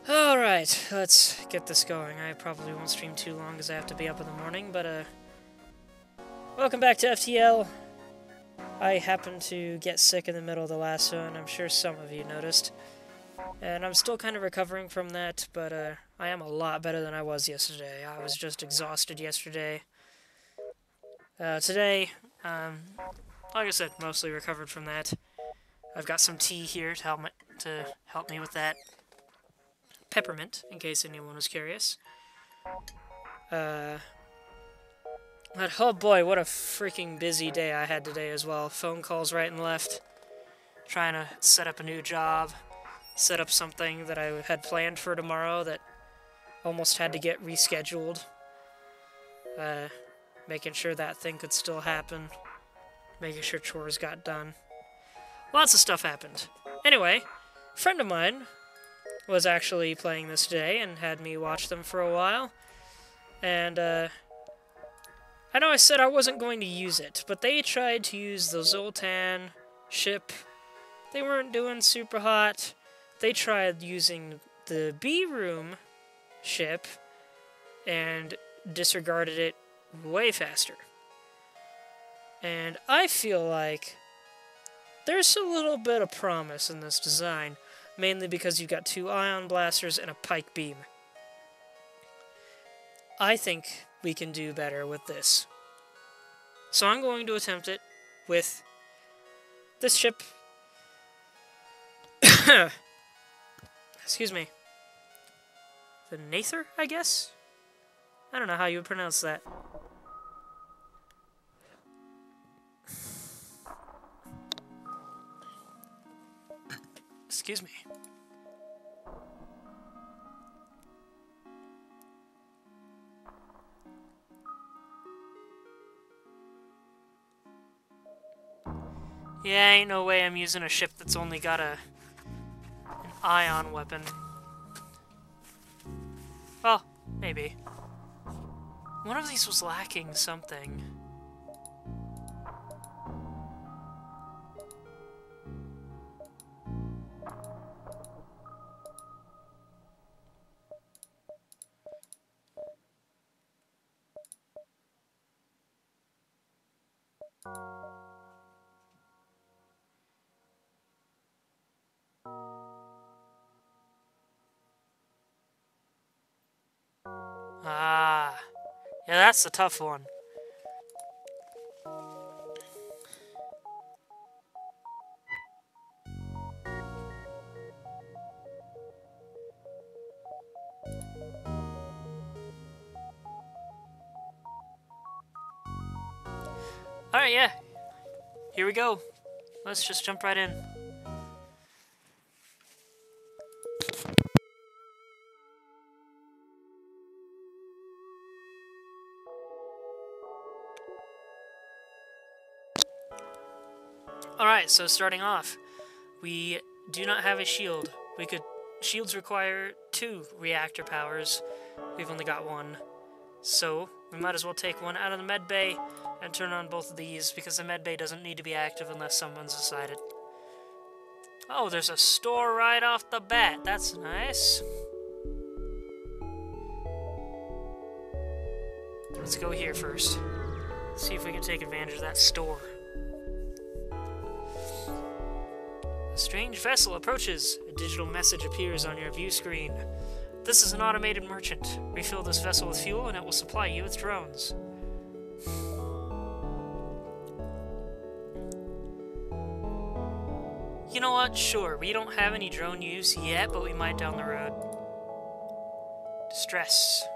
Alright, let's get this going. I probably won't stream too long because I have to be up in the morning, but welcome back to FTL. I happened to get sick in the middle of the last one, I'm sure some of you noticed. And I'm still kind of recovering from that, but I am a lot better than I was yesterday. I was just exhausted yesterday. Today, like I said, mostly recovered from that. I've got some tea here to help me with that. Peppermint, in case anyone was curious. But oh boy, what a freaking busy day I had today as well. Phone calls right and left. Trying to set up a new job. Set up something that I had planned for tomorrow that almost had to get rescheduled. Making sure that thing could still happen. Making sure chores got done. Lots of stuff happened. Anyway, a friend of mine was actually playing this today and had me watch them for a while. And, I know I said I wasn't going to use it, but they tried to use the Zoltan ship. They weren't doing super hot. They tried using the B-room ship and disregarded it way faster. And I feel like there's a little bit of promise in this design, mainly because you've got 2 ion blasters and a pike beam. I think we can do better with this. So I'm going to attempt it with this ship. Excuse me. The Nather, I guess? I don't know how you would pronounce that. Excuse me. Yeah, ain't no way I'm using a ship that's only got an ion weapon. Well, maybe. One of these was lacking something. Ah, yeah, that's the tough one. Alright, yeah. Here we go. Let's just jump right in. Alright, so starting off, we do not have a shield. Shields require 2 reactor powers. We've only got 1. So, we might as well take one out of the med bay and turn on both of these, because the med bay doesn't need to be active unless someone's decided. Oh, there's a store right off the bat. That's nice. Let's go here first. See if we can take advantage of that store. A strange vessel approaches. A digital message appears on your view screen. This is an automated merchant. Refill this vessel with fuel and it will supply you with drones. You know what? Sure, we don't have any drone use yet, but we might down the road. Distress.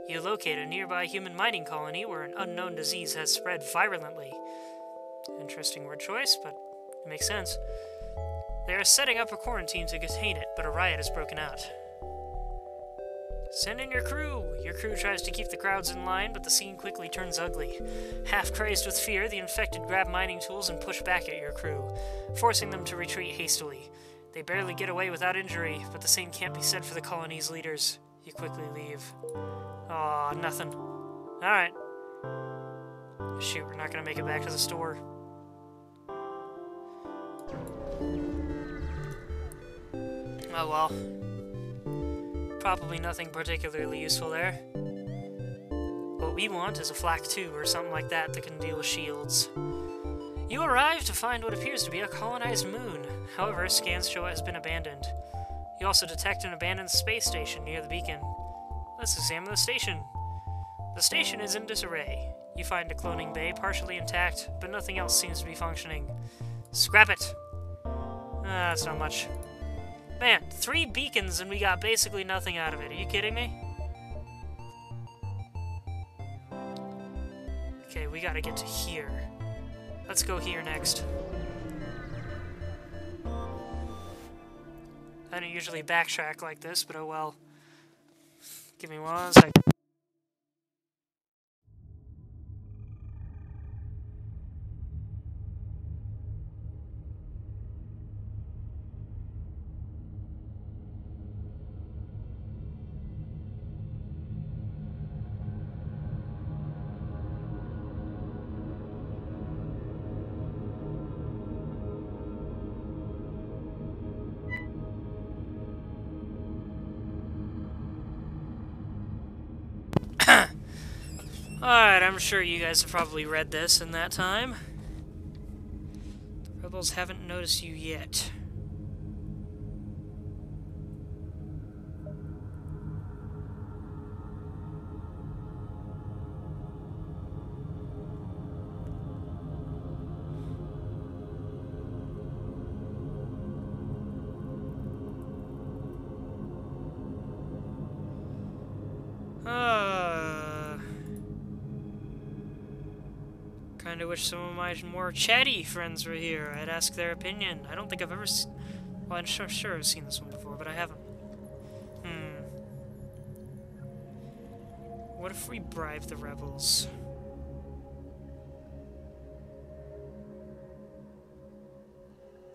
You locate a nearby human mining colony where an unknown disease has spread virulently. Interesting word choice, but it makes sense. They are setting up a quarantine to contain it, but a riot has broken out. Send in your crew! Your crew tries to keep the crowds in line, but the scene quickly turns ugly. Half crazed with fear, the infected grab mining tools and push back at your crew, forcing them to retreat hastily. They barely get away without injury, but the same can't be said for the colony's leaders. You quickly leave. Aw, nothing. Alright. Shoot, we're not gonna make it back to the store. Oh well. Probably nothing particularly useful there. What we want is a flak 2 or something like that that can deal with shields. You arrive to find what appears to be a colonized moon. However, scans show it has been abandoned. You also detect an abandoned space station near the beacon. Let's examine the station. The station is in disarray. You find a cloning bay partially intact, but nothing else seems to be functioning. Scrap it! That's not much. Man, 3 beacons and we got basically nothing out of it. Are you kidding me? Okay, we gotta get to here. Let's go here next. I don't usually backtrack like this, but oh well. Give me 1 second. Alright, I'm sure you guys have probably read this in that time. The rebels haven't noticed you yet. Kinda wish some of my more chatty friends were here. I'd ask their opinion. I don't think I've ever well, I'm sure I've seen this one before, but I haven't. What if we bribe the rebels?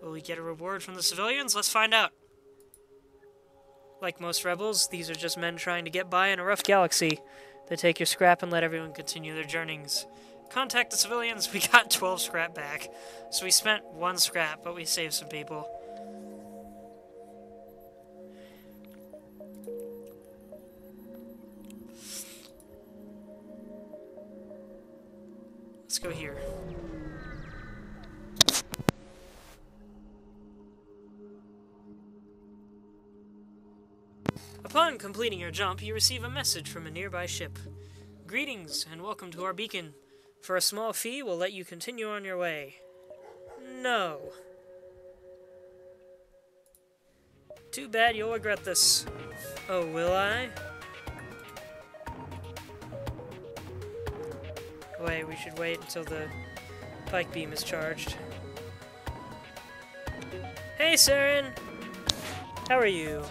Will we get a reward from the civilians? Let's find out. Like most rebels, these are just men trying to get by in a rough galaxy. They take your scrap and let everyone continue their journeys. Contact the civilians. We got 12 scrap back. So we spent 1 scrap, but we saved some people. Let's go here. Upon completing your jump, you receive a message from a nearby ship. Greetings, and welcome to our beacon. For a small fee, we'll let you continue on your way. No. Too bad, you'll regret this. Oh, will I? Wait, we should wait until the pike beam is charged. Hey, Saren! How are you?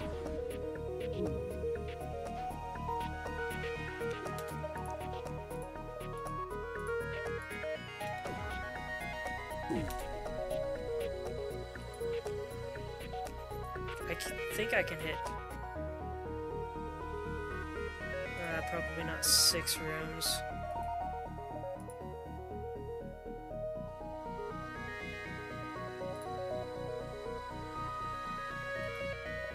I think I can hit. Probably not 6 rooms.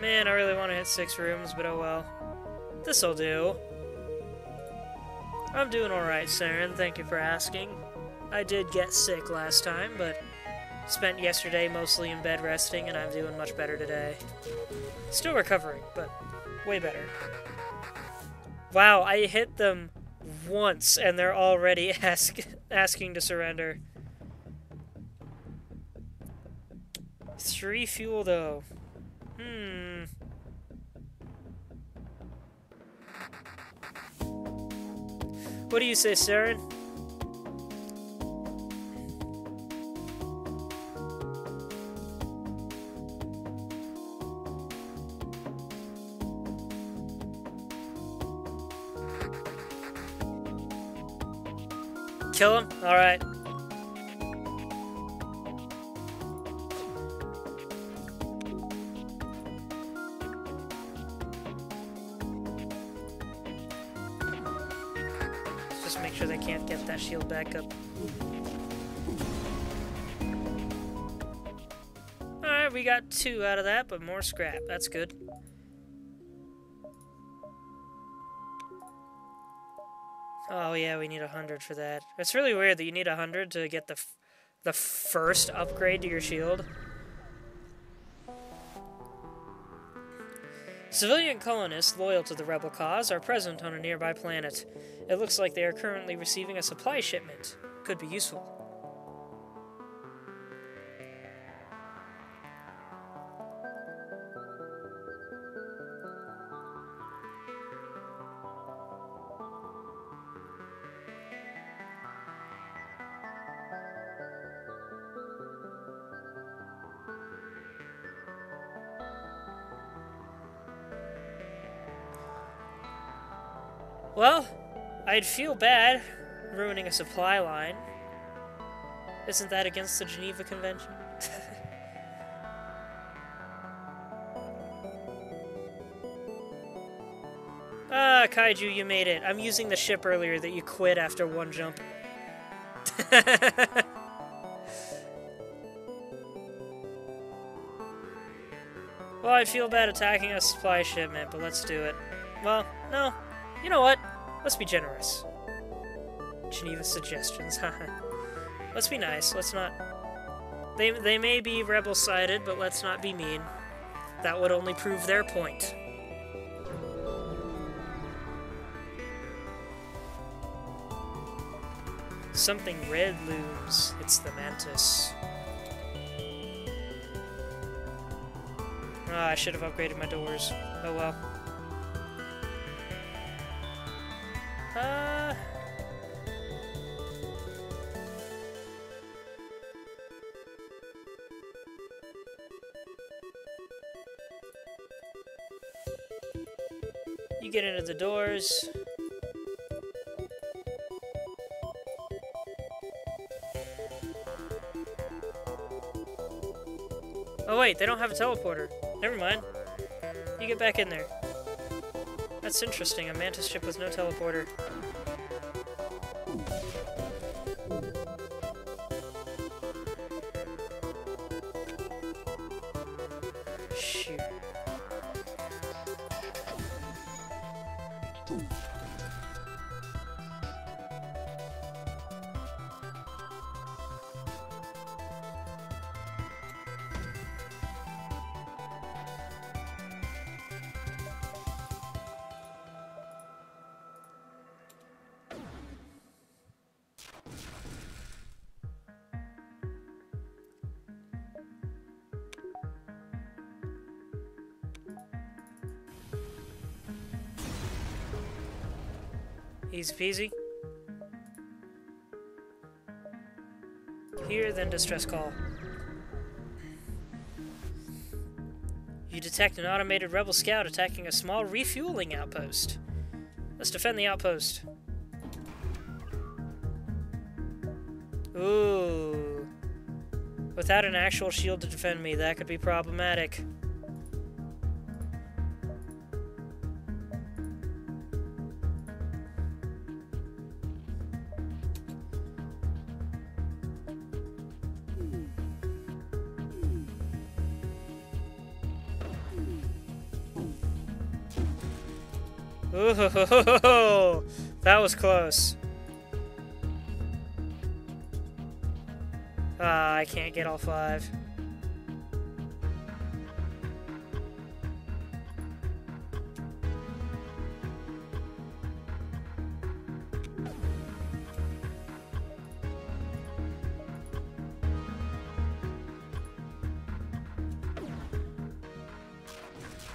Man, I really want to hit 6 rooms, but oh well. This'll do. I'm doing alright, Saren. Thank you for asking. I did get sick last time, but spent yesterday mostly in bed resting, and I'm doing much better today. Still recovering, but way better. Wow, I hit them once, and they're already asking to surrender. 3 fuel, though. What do you say, Saren? Kill him? Alright. Just make sure they can't get that shield back up. Alright, we got 2 out of that, but more scrap. That's good. Oh yeah, we need 100 for that. It's really weird that you need 100 to get the first upgrade to your shield. Civilian colonists loyal to the rebel cause are present on a nearby planet. It looks like they are currently receiving a supply shipment. Could be useful. Well, I'd feel bad ruining a supply line. Isn't that against the Geneva Convention? Ah, Kaiju, you made it. I'm using the ship earlier that you quit after 1 jump. Well, I'd feel bad attacking a supply shipment, but let's do it. Well, no. You know what? Let's be generous. Geneva suggestions. Let's be nice. Let's not... They may be rebel-sided, but let's not be mean. That would only prove their point. Something red looms. It's the Mantis. Ah, I should have upgraded my doors. Oh well. You get into the doors. Oh wait, they don't have a teleporter. Never mind. You get back in there. That's interesting, a Mantis ship with no teleporter. Shoot. Easy peasy. Here, then distress call. You detect an automated rebel scout attacking a small refueling outpost. Let's defend the outpost. Ooh. Without an actual shield to defend me, that could be problematic. Ooh, that was close. Ah, I can't get all 5.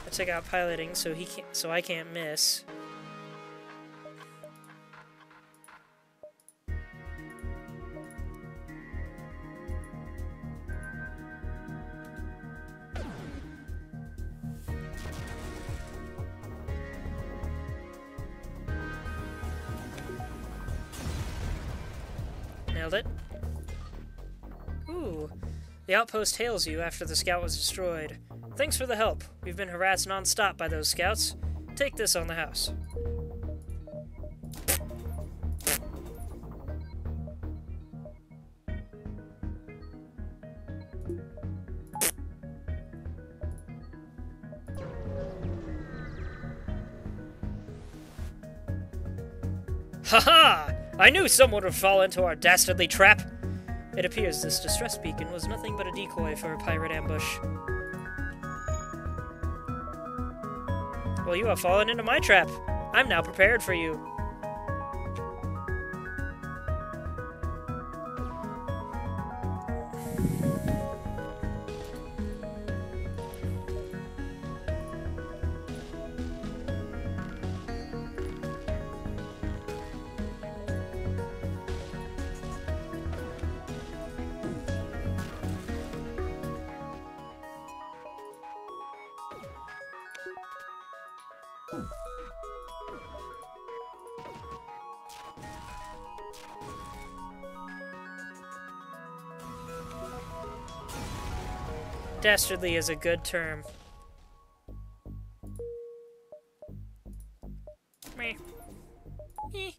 I took out piloting, so I can't miss. Nailed it. Ooh. The outpost hails you after the scout was destroyed. Thanks for the help. We've been harassed non-stop by those scouts. Take this on the house. Ha! I knew someone would fall into our dastardly trap! It appears this distress beacon was nothing but a decoy for a pirate ambush. Well, you have fallen into my trap. I'm now prepared for you. Dastardly is a good term. Meh. Eh.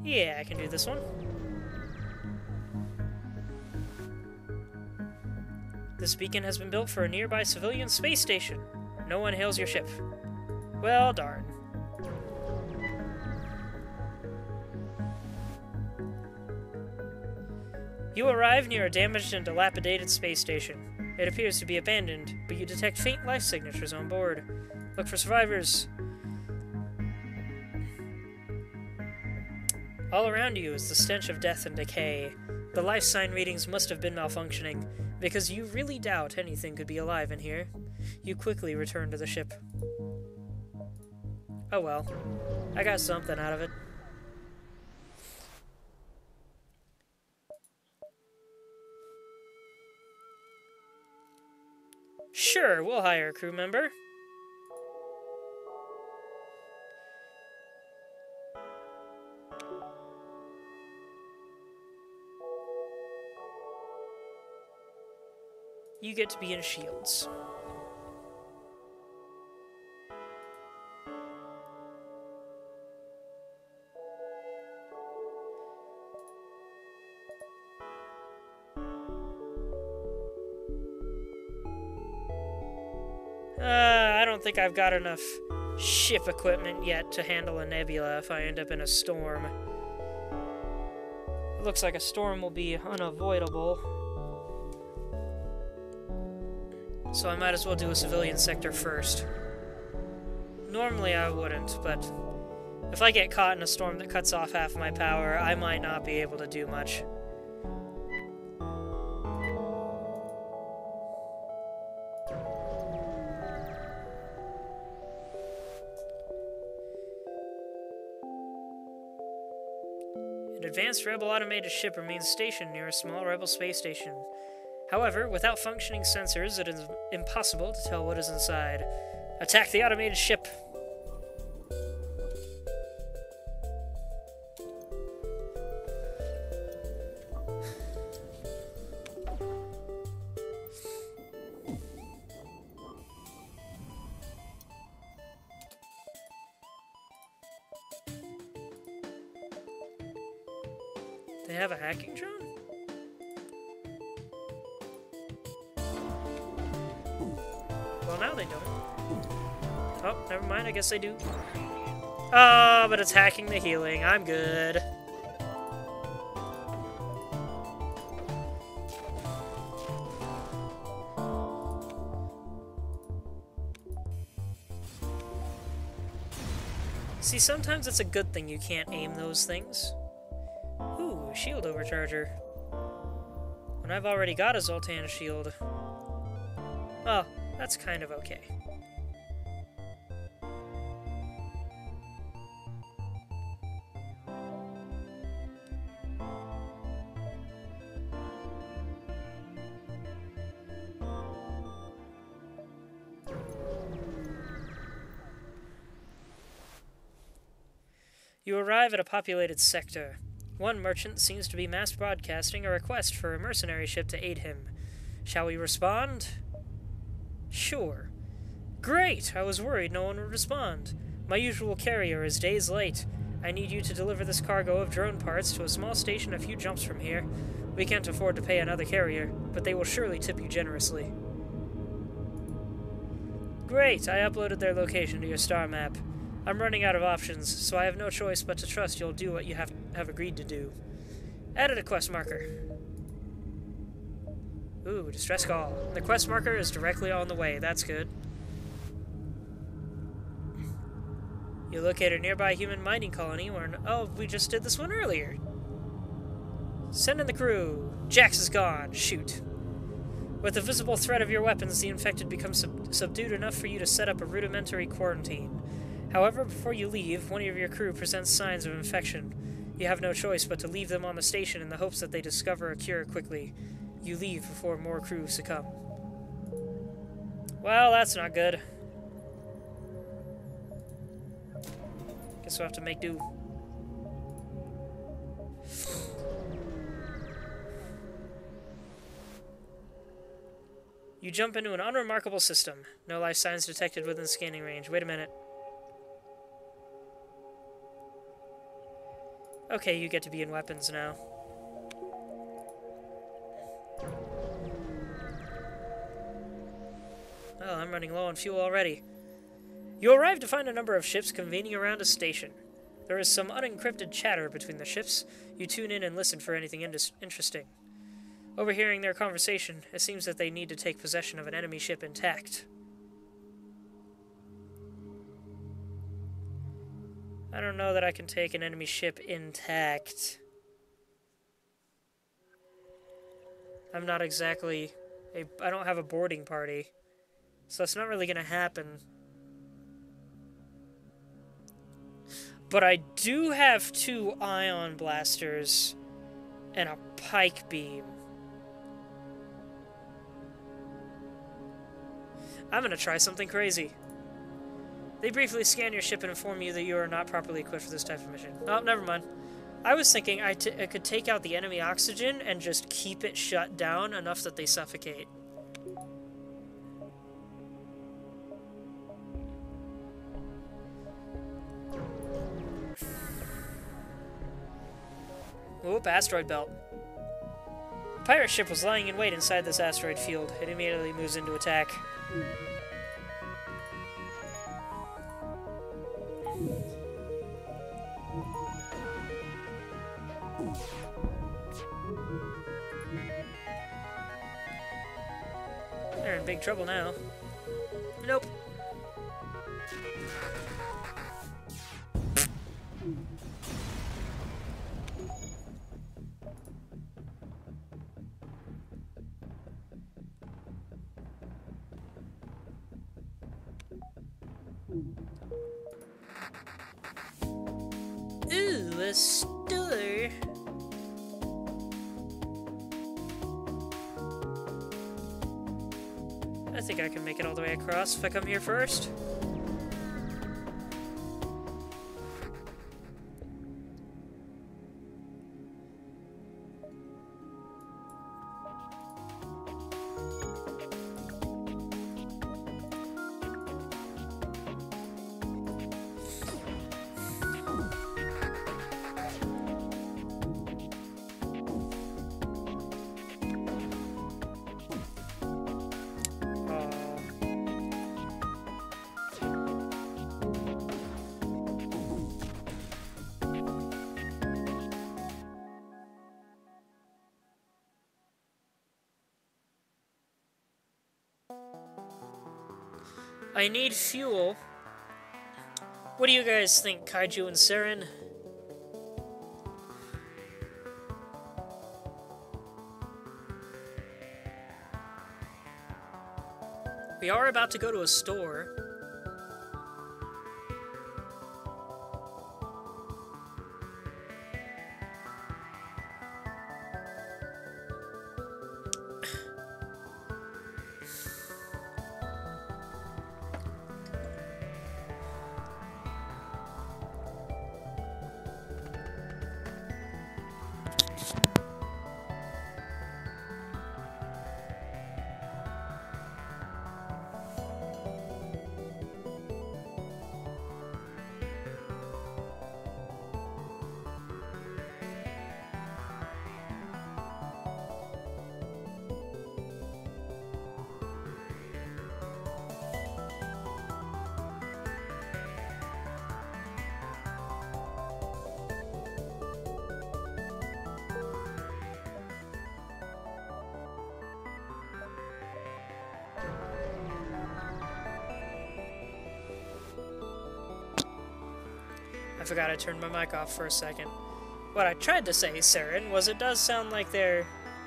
Yeah, I can do this one. This beacon has been built for a nearby civilian space station. No one hails your ship. Well, darn. You arrive near a damaged and dilapidated space station. It appears to be abandoned, but you detect faint life signatures on board. Look for survivors. All around you is the stench of death and decay. The life sign readings must have been malfunctioning, because you really doubt anything could be alive in here. You quickly return to the ship. Oh well. I got something out of it. Sure, we'll hire a crew member. You get to be in shields. I don't think I've got enough ship equipment yet to handle a nebula if I end up in a storm. It looks like a storm will be unavoidable. So I might as well do a civilian sector first. Normally I wouldn't, but if I get caught in a storm that cuts off half my power, I might not be able to do much. An advanced Rebel automated ship remains stationed near a small Rebel space station. However, without functioning sensors, it is impossible to tell what is inside. Attack the automated ship! They have a hacking drone? Well, now they don't. Oh, never mind, I guess they do. Oh, but it's hacking the healing. I'm good. See, sometimes it's a good thing you can't aim those things. Ooh, a shield overcharger. When I've already got a Zoltan shield. Oh, that's kind of okay. You arrive at a populated sector. One merchant seems to be mass broadcasting a request for a mercenary ship to aid him. Shall we respond? Sure. Great! I was worried no one would respond. My usual carrier is days late. I need you to deliver this cargo of drone parts to a small station a few jumps from here. We can't afford to pay another carrier, but they will surely tip you generously. Great, I uploaded their location to your star map. I'm running out of options, so I have no choice but to trust you'll do what you have agreed to do. Added a quest marker. Ooh, distress call. The quest marker is directly on the way. That's good. You locate a nearby human mining colony where... Oh, we just did this one earlier. Send in the crew. Jax is gone. Shoot. With the visible threat of your weapons, the infected become subdued enough for you to set up a rudimentary quarantine. However, before you leave, one of your crew presents signs of infection. You have no choice but to leave them on the station in the hopes that they discover a cure quickly. You leave before more crew succumb. Well, that's not good. Guess we'll have to make do. You jump into an unremarkable system. No life signs detected within scanning range. Wait a minute. Okay, you get to be in weapons now. Well, I'm running low on fuel already. You arrive to find a number of ships convening around a station. There is some unencrypted chatter between the ships. You tune in and listen for anything interesting. Overhearing their conversation, it seems that they need to take possession of an enemy ship intact. I don't know that I can take an enemy ship intact. I'm not exactly... I don't have a boarding party. So it's not really going to happen. But I do have 2 ion blasters and a pike beam. I'm going to try something crazy. They briefly scan your ship and inform you that you are not properly equipped for this type of mission. Oh, never mind. I was thinking I could take out the enemy oxygen and just keep it shut down enough that they suffocate. Whoop, asteroid belt. A pirate ship was lying in wait inside this asteroid field. It immediately moves into attack. They're in big trouble now. Nope. Ooh, a store. I think I can make it all the way across if I come here first. I need fuel. What do you guys think, Kaiju and Saren? We are about to go to a store. forgot I turned my mic off for a second. What I tried to say, Saren, was it does sound like they're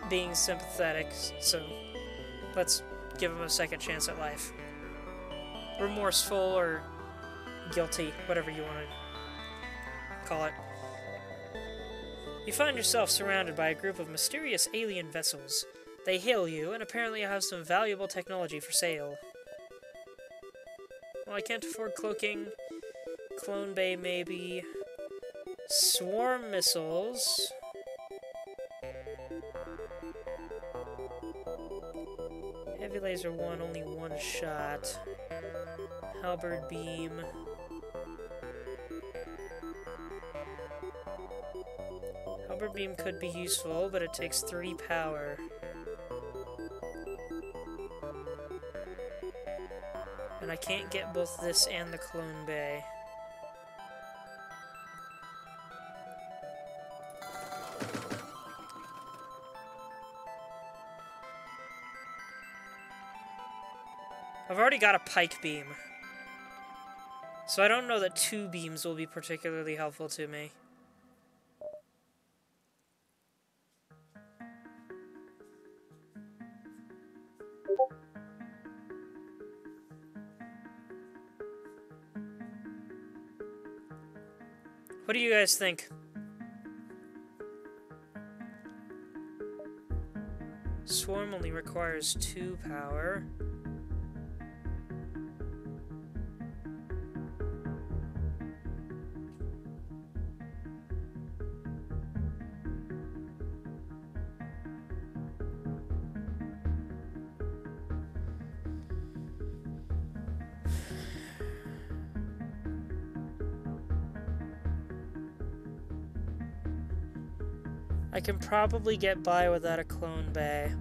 being sympathetic, so let's give them a second chance at life. Remorseful or guilty, whatever you want to call it. You find yourself surrounded by a group of mysterious alien vessels. They hail you and apparently have some valuable technology for sale. Well, I can't afford cloaking. Clone Bay, maybe. Swarm missiles. Heavy laser 1, only one shot. Halberd beam. Halberd beam could be useful, but it takes 3 power. And I can't get both this and the Clone Bay. I've already got a pike beam. So I don't know that 2 beams will be particularly helpful to me. What do you guys think? Swarm only requires 2 power. I can probably get by without a Clone Bay.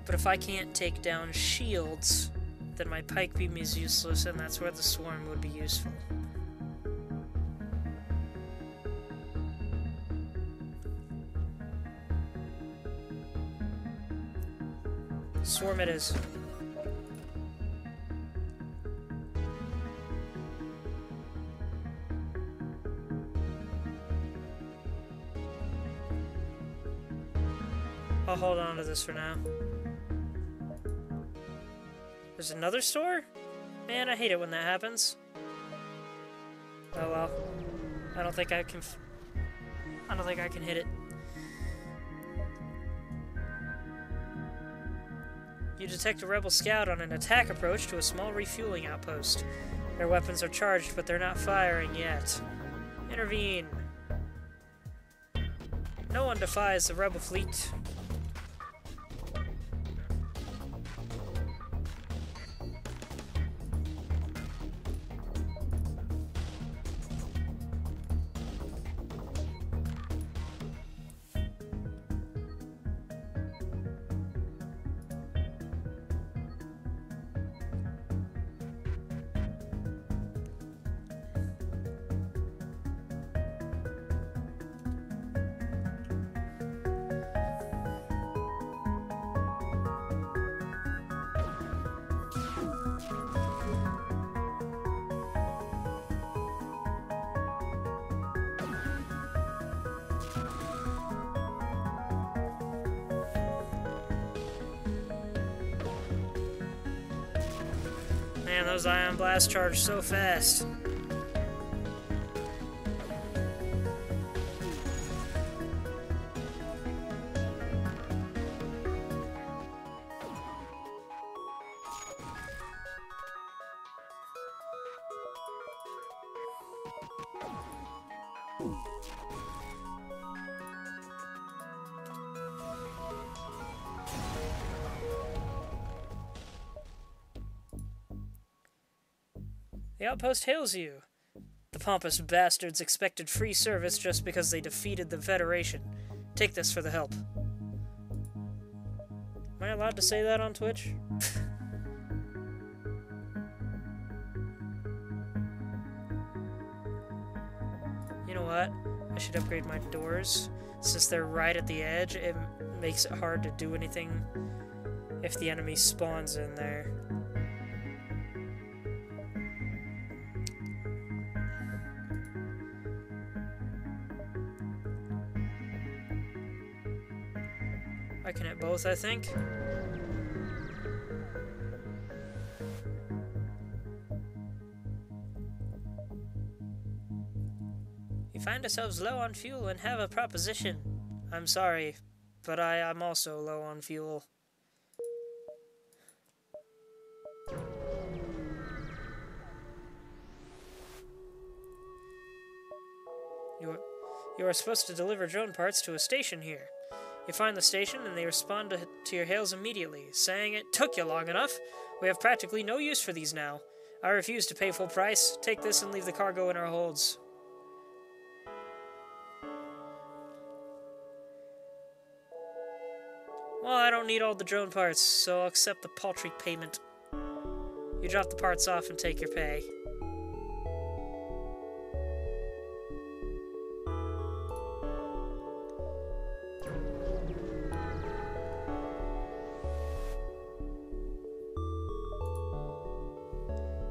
But if I can't take down shields, then my pike beam is useless, and that's where the swarm would be useful. Swarm it is. I'll hold on to this for now. There's another store? Man, I hate it when that happens. Oh well. I don't think I can hit it. You detect a rebel scout on an attack approach to a small refueling outpost. Their weapons are charged, but they're not firing yet. Intervene. No one defies the rebel fleet. Man, those ion blasts charge so fast. The outpost hails you. The pompous bastards expected free service just because they defeated the Federation. Take this for the help. Am I allowed to say that on Twitch? You know what? I should upgrade my doors. Since they're right at the edge, it makes it hard to do anything if the enemy spawns in there. I can hit both, I think. We find ourselves low on fuel and have a proposition. I'm sorry, but I'm also low on fuel. You are supposed to deliver drone parts to a station here. You find the station and they respond to your hails immediately, saying it took you long enough. We have practically no use for these now. I refuse to pay full price. Take this and leave the cargo in our holds. Well, I don't need all the drone parts, so I'll accept the paltry payment. You drop the parts off and take your pay.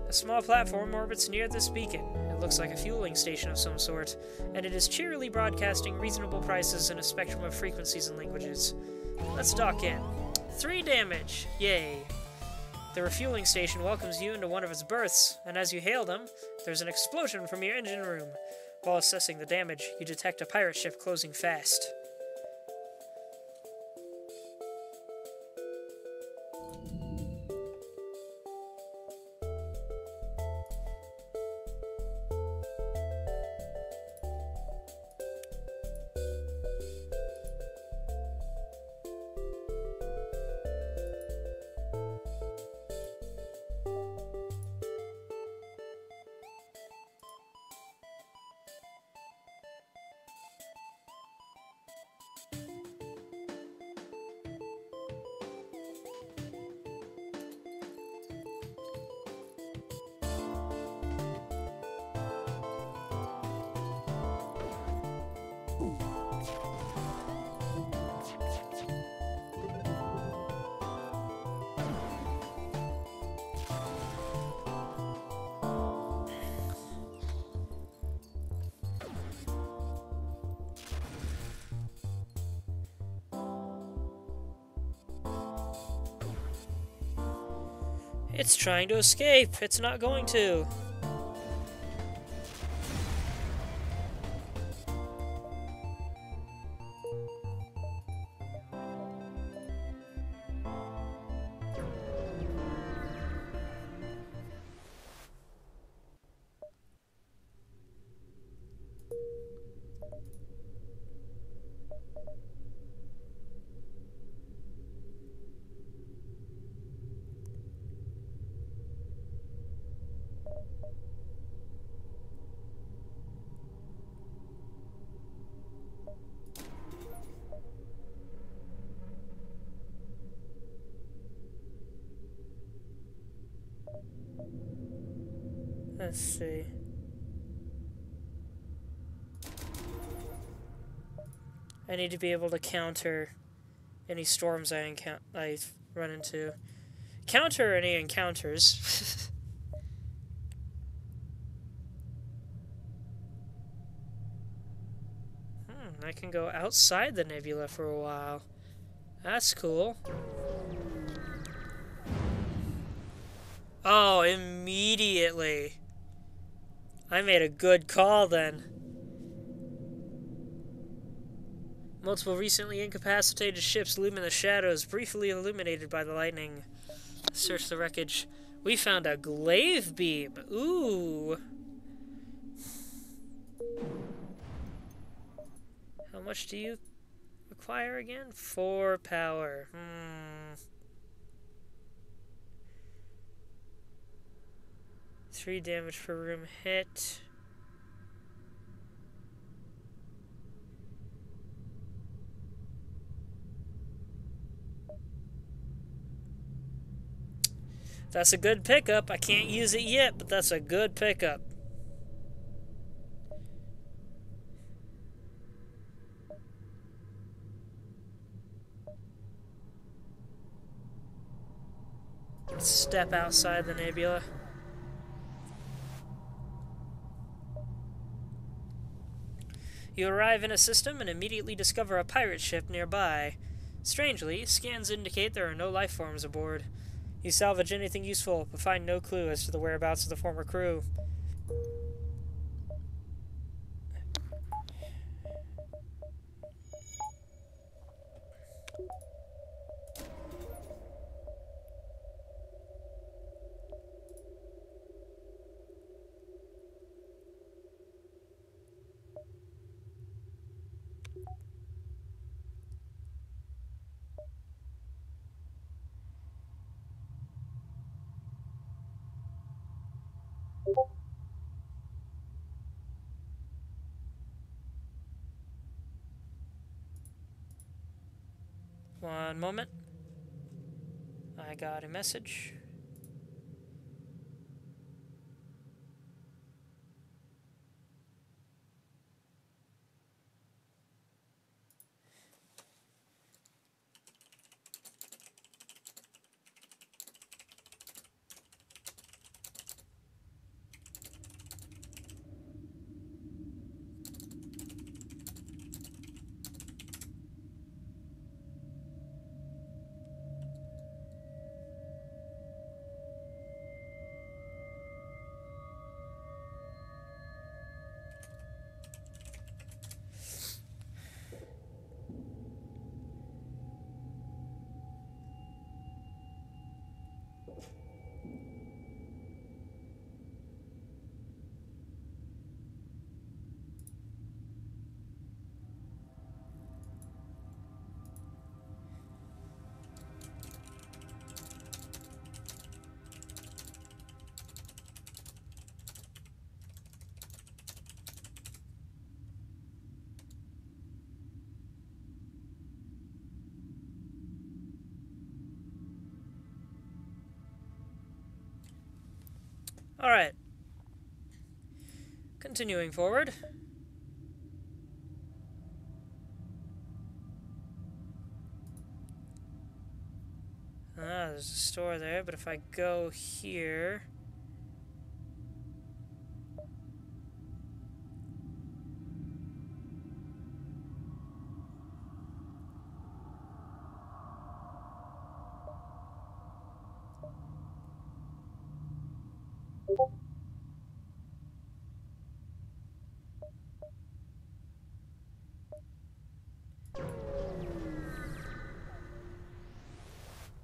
A small platform orbits near this beacon. It looks like a fueling station of some sort, and it is cheerily broadcasting reasonable prices in a spectrum of frequencies and languages. Let's dock in. 3 damage! Yay! The refueling station welcomes you into one of its berths, and as you hail them, there's an explosion from your engine room. While assessing the damage, you detect a pirate ship closing fast. It's trying to escape. It's not going to. Let's see. I need to be able to counter any storms I run into. Counter any encounters. I can go outside the nebula for a while. That's cool. Oh, immediately. I made a good call then. Multiple recently incapacitated ships loom in the shadows, briefly illuminated by the lightning. Search the wreckage. We found a glaive beam. Ooh. How much do you require again? 4 power. 3 damage per room hit. That's a good pickup. I can't use it yet, but that's a good pickup. Let's step outside the nebula. You arrive in a system and immediately discover a pirate ship nearby. Strangely, scans indicate there are no life forms aboard. You salvage anything useful, but find no clue as to the whereabouts of the former crew. One moment. I got a message. Alright. Continuing forward. There's a store there, but if I go here...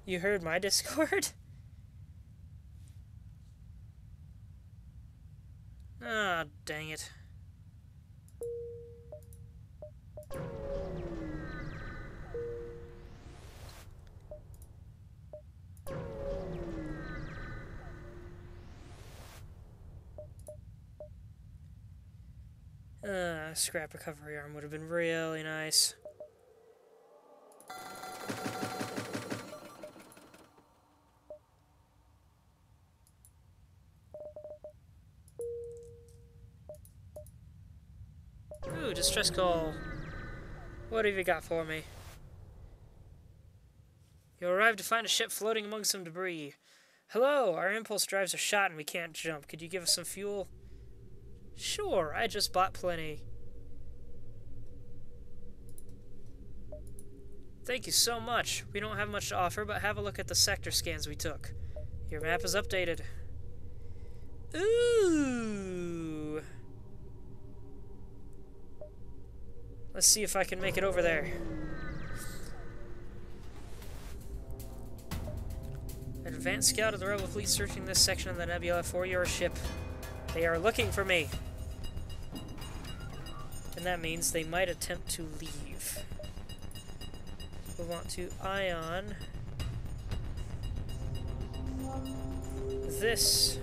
You heard my Discord? Ah, dang it. Scrap recovery arm would have been really nice. Ooh, distress call. What have you got for me? You arrived to find a ship floating among some debris. Hello, our impulse drives are shot and we can't jump. Could you give us some fuel? Sure, I just bought plenty. Thank you so much. We don't have much to offer, but have a look at the sector scans we took. Your map is updated. Ooh. Let's see if I can make it over there. An advanced scout of the rebel fleet searching this section of the nebula for your ship. They are looking for me. And that means they might attempt to leave. We want to ion this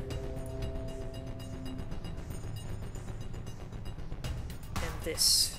and this.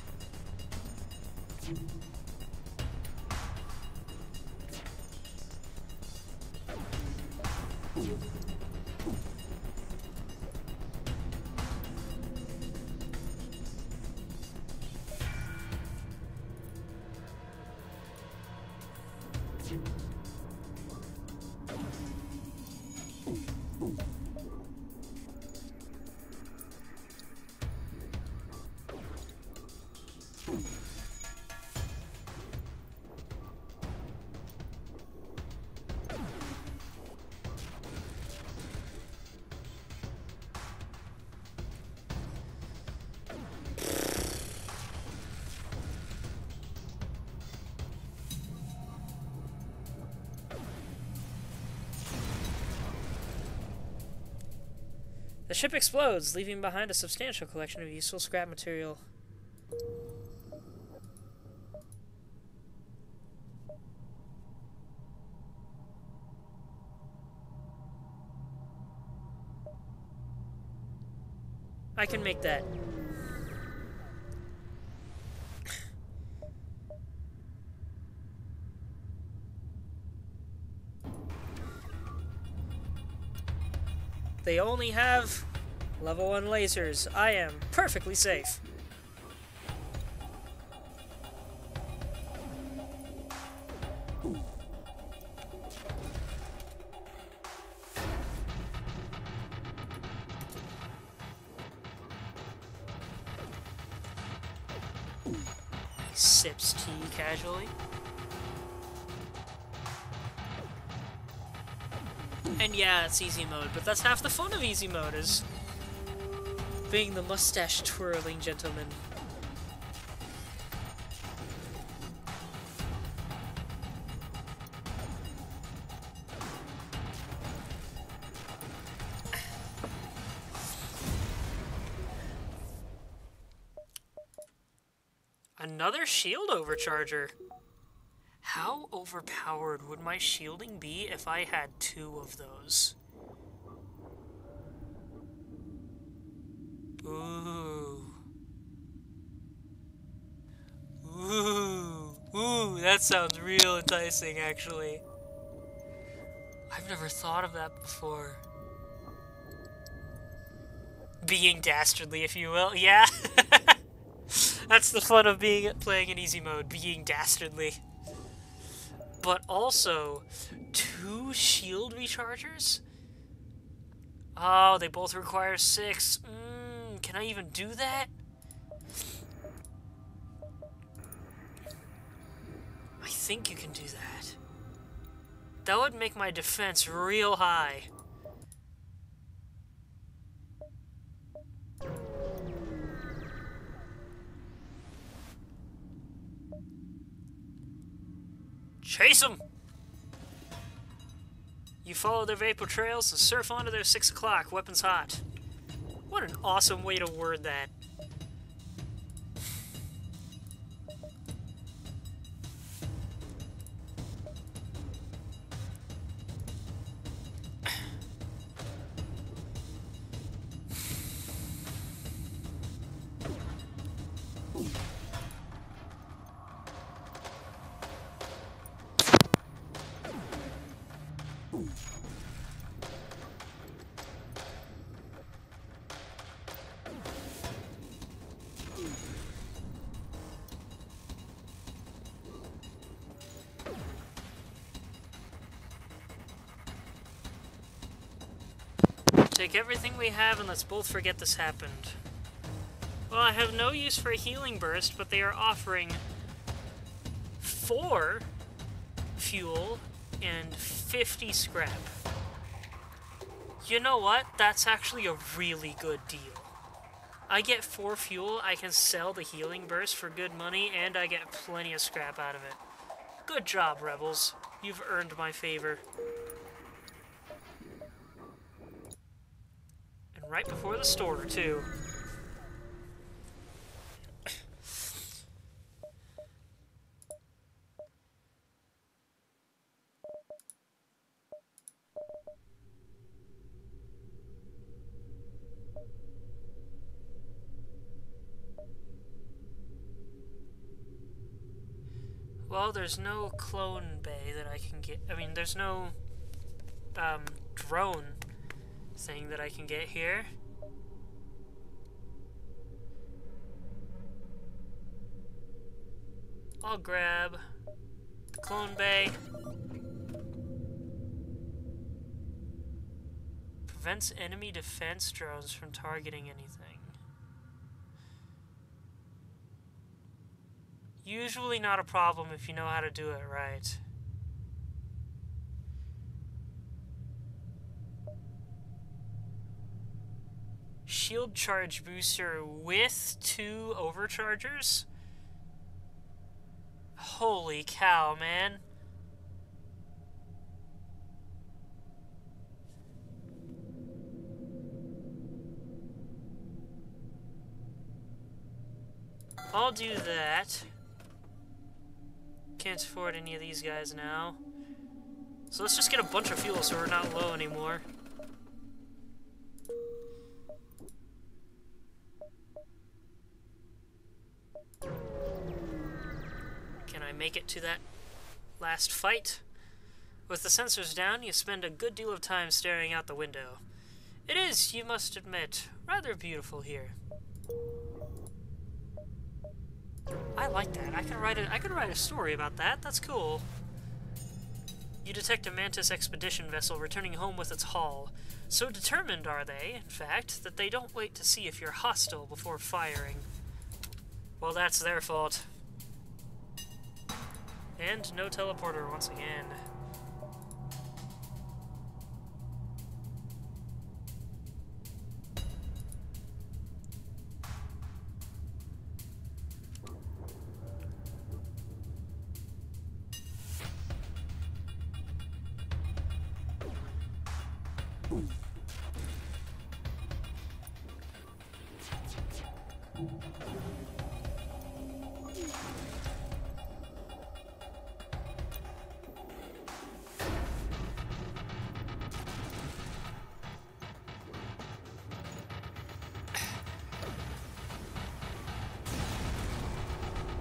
The ship explodes, leaving behind a substantial collection of useful scrap material. I can make that. They only have level 1 lasers. I am perfectly safe. Sips tea casually. And yeah, it's easy mode, but that's half the fun of easy mode, is being the mustache-twirling gentleman. Another shield overcharger. How overpowered would my shielding be if I had 2 of those? Ooh. Ooh. Ooh, that sounds real enticing, actually. I've never thought of that before. Being dastardly, if you will. Yeah. That's the fun of playing in easy mode, being dastardly. But also, 2 shield rechargers? Oh, they both require 6. Can I even do that? I think you can do that. That would make my defense real high. Chase them! You follow their vapor trails and surf onto their 6 o'clock, weapons hot. What an awesome way to word that. Take everything we have and let's both forget this happened. Well, I have no use for a healing burst, but they are offering 4 fuel and 50 scrap. You know what? That's actually a really good deal. I get 4 fuel, I can sell the healing burst for good money, and I get plenty of scrap out of it. Good job, Rebels. You've earned my favor. And right before the store, too. Well, there's no clone bay that I can get. I mean, there's no drone thing that I can get here. I'll grab the clone bay. Prevents enemy defense drones from targeting anything. Usually not a problem if you know how to do it right. Shield charge booster with 2 overchargers? Holy cow, man. I'll do that. Can't afford any of these guys now. So let's just get a bunch of fuel so we're not low anymore. Can I make it to that last fight? With the sensors down, you spend a good deal of time staring out the window. It is, you must admit, rather beautiful here. I like that. I could write a story about that. That's cool. You detect a Mantis expedition vessel returning home with its haul. So determined are they, in fact, that they don't wait to see if you're hostile before firing. Well, that's their fault. And no teleporter once again.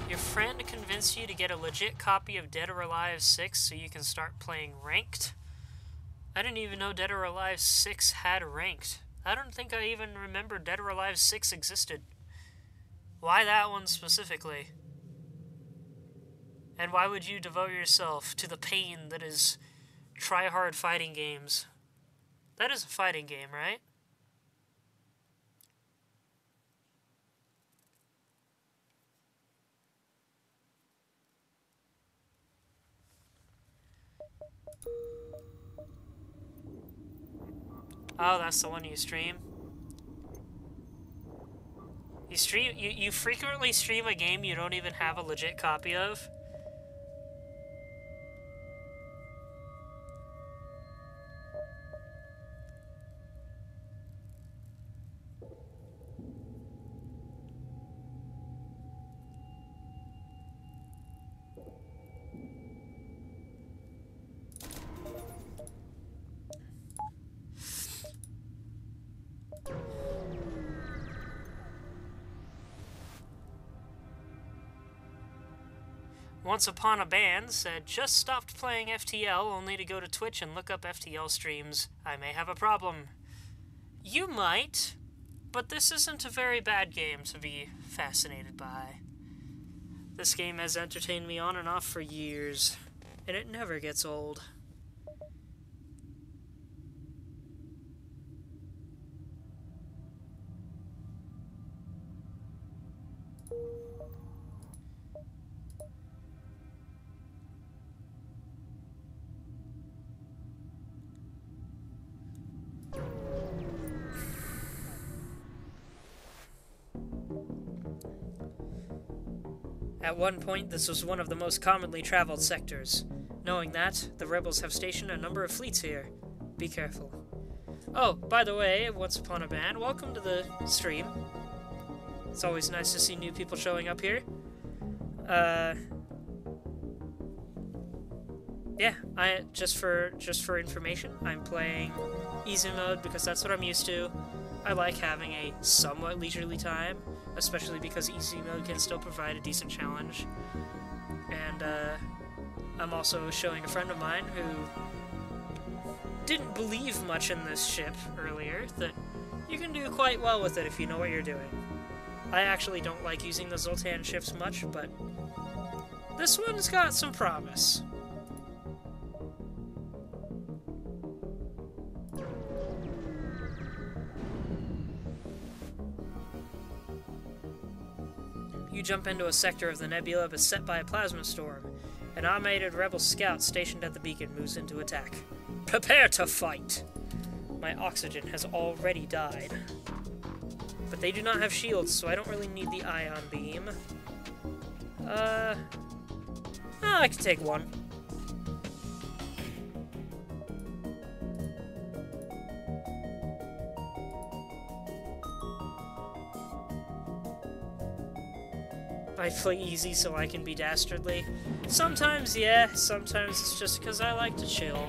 Your friend convinced you to get a legit copy of Dead or Alive 6 so you can start playing Ranked? I didn't even know Dead or Alive 6 had Ranked. I don't think I even remember Dead or Alive 6 existed. Why that one specifically? And why would you devote yourself to the pain that is try-hard fighting games? That is a fighting game, right? Oh, that's the one you stream? You frequently stream a game you don't even have a legit copy of? Once Upon a Band said, just stopped playing FTL only to go to Twitch and look up FTL streams. I may have a problem. You might, but this isn't a very bad game to be fascinated by. This game has entertained me on and off for years, and it never gets old. At one point, this was one of the most commonly traveled sectors. Knowing that, the rebels have stationed a number of fleets here. Be careful. Oh, by the way, Once Upon a Band, welcome to the stream. It's always nice to see new people showing up here. Yeah, just for information, I'm playing easy mode because that's what I'm used to. I like having a somewhat leisurely time, especially because easy mode can still provide a decent challenge. And I'm also showing a friend of mine who didn't believe much in this ship earlier that you can do quite well with it if you know what you're doing. I actually don't like using the Zoltan ships much, but this one's got some promise. You jump into a sector of the nebula beset by a plasma storm. An automated rebel scout stationed at the beacon moves into attack. Prepare to fight! My oxygen has already died. But they do not have shields, so I don't really need the ion beam. I can take one. I play easy so I can be dastardly. Sometimes, yeah. Sometimes it's just because I like to chill.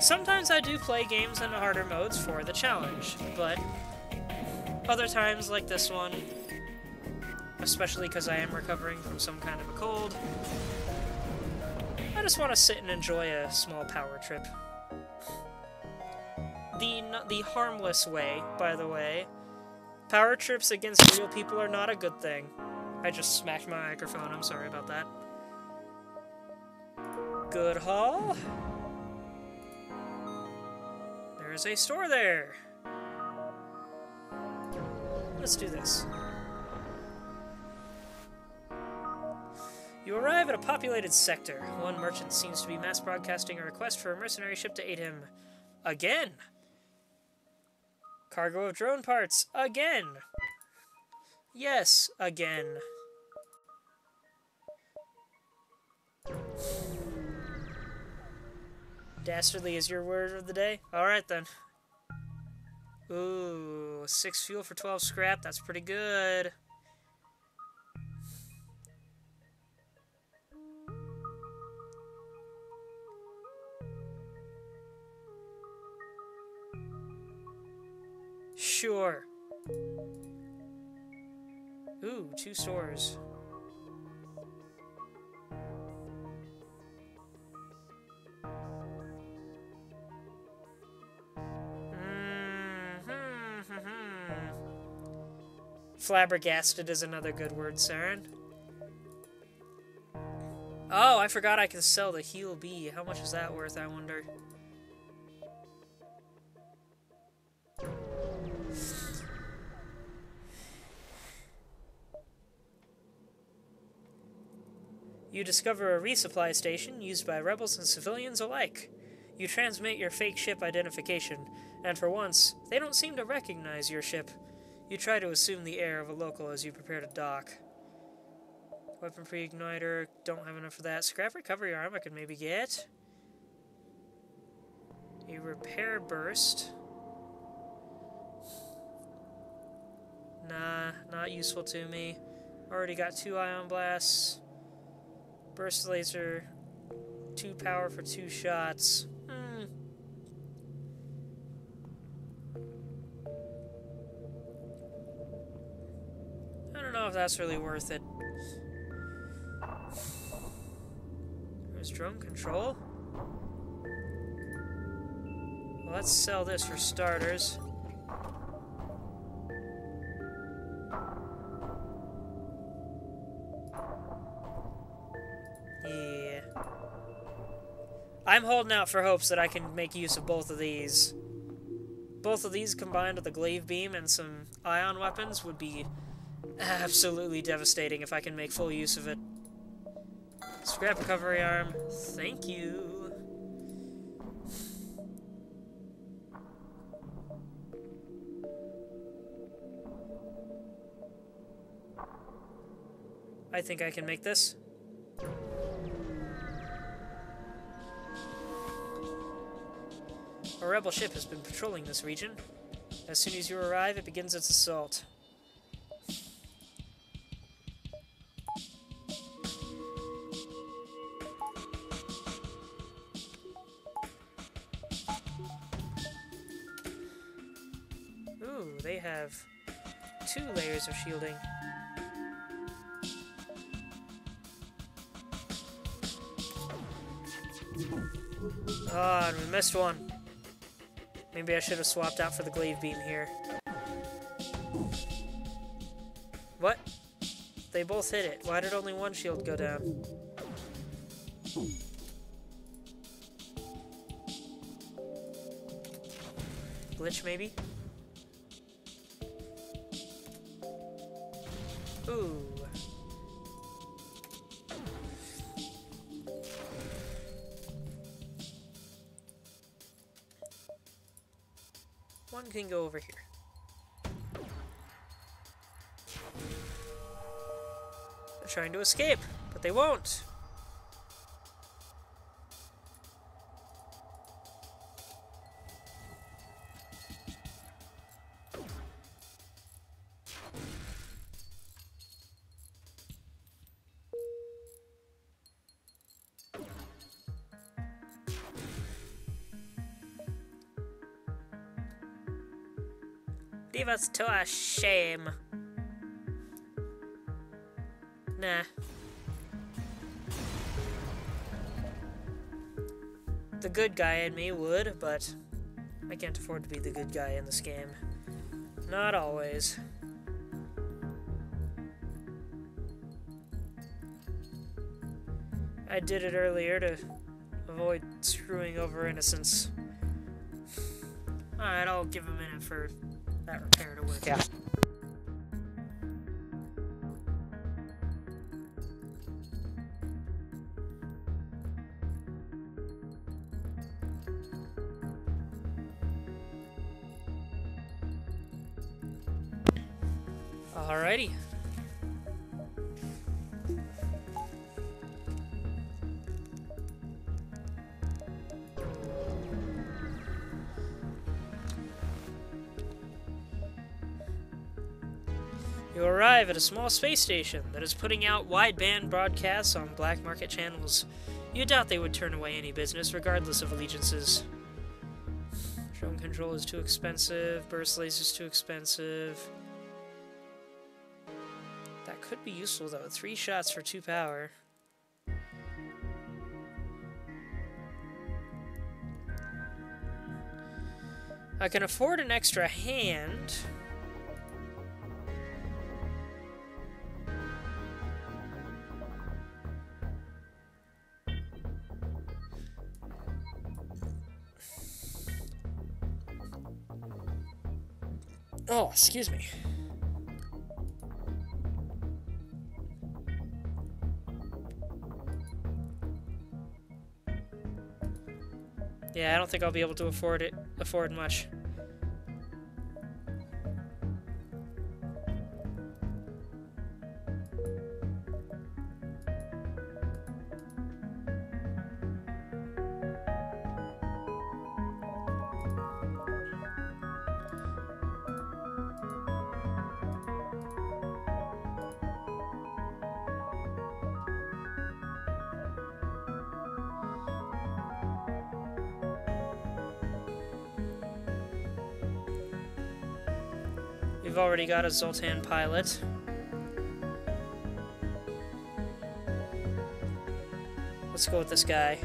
Sometimes I do play games in harder modes for the challenge, but other times, like this one, especially because I am recovering from some kind of a cold, I just want to sit and enjoy a small power trip. The harmless way, by the way. Power trips against real people are not a good thing. I just smacked my microphone, I'm sorry about that. Good haul. There's a store there. Let's do this. You arrive at a populated sector. One merchant seems to be mass broadcasting a request for a mercenary ship to aid him. Again! Cargo of drone parts. Again! Yes, again. Dastardly is your word of the day? Alright then. Ooh, 6 fuel for 12 scrap. That's pretty good. Sure. Ooh, 2 stores. Flabbergasted is another good word, Saren. Oh, I forgot I can sell the Heal B. How much is that worth, I wonder? You discover a resupply station used by rebels and civilians alike. You transmit your fake ship identification, and for once, they don't seem to recognize your ship. You try to assume the air of a local as you prepare to dock. Weapon pre-igniter, don't have enough for that. Scrap recovery arm I could maybe get. A repair burst. Nah, not useful to me. Already got 2 ion blasts. Burst laser, 2 power for 2 shots. I don't know if that's really worth it. There's drone control. Well, let's sell this for starters. Yeah. I'm holding out for hopes that I can make use of both of these. Both of these combined with a glaive beam and some ion weapons would be absolutely devastating if I can make full use of it. Scrap recovery arm. Thank you. I think I can make this. A rebel ship has been patrolling this region. As soon as you arrive, it begins its assault. Ooh, they have 2 layers of shielding. Ah, and we missed one. Maybe I should have swapped out for the glaive beam here. What? They both hit it. Why did only one shield go down? Glitch, maybe? Ooh. One can go over here. They're trying to escape, but they won't. Leave us to our shame. Nah. The good guy in me would, but I can't afford to be the good guy in this game. Not always. I did it earlier to avoid screwing over innocents. Alright, I'll give a minute for that repair to work out. Alrighty. You arrive at a small space station that is putting out wideband broadcasts on black market channels. You doubt they would turn away any business, regardless of allegiances. Drone control is too expensive, burst laser's too expensive. That could be useful, though. 3 shots for 2 power. I can afford an extra hand. Oh, excuse me. Yeah, I don't think I'll be able to afford much. We've already got a Zoltan pilot. Let's go with this guy.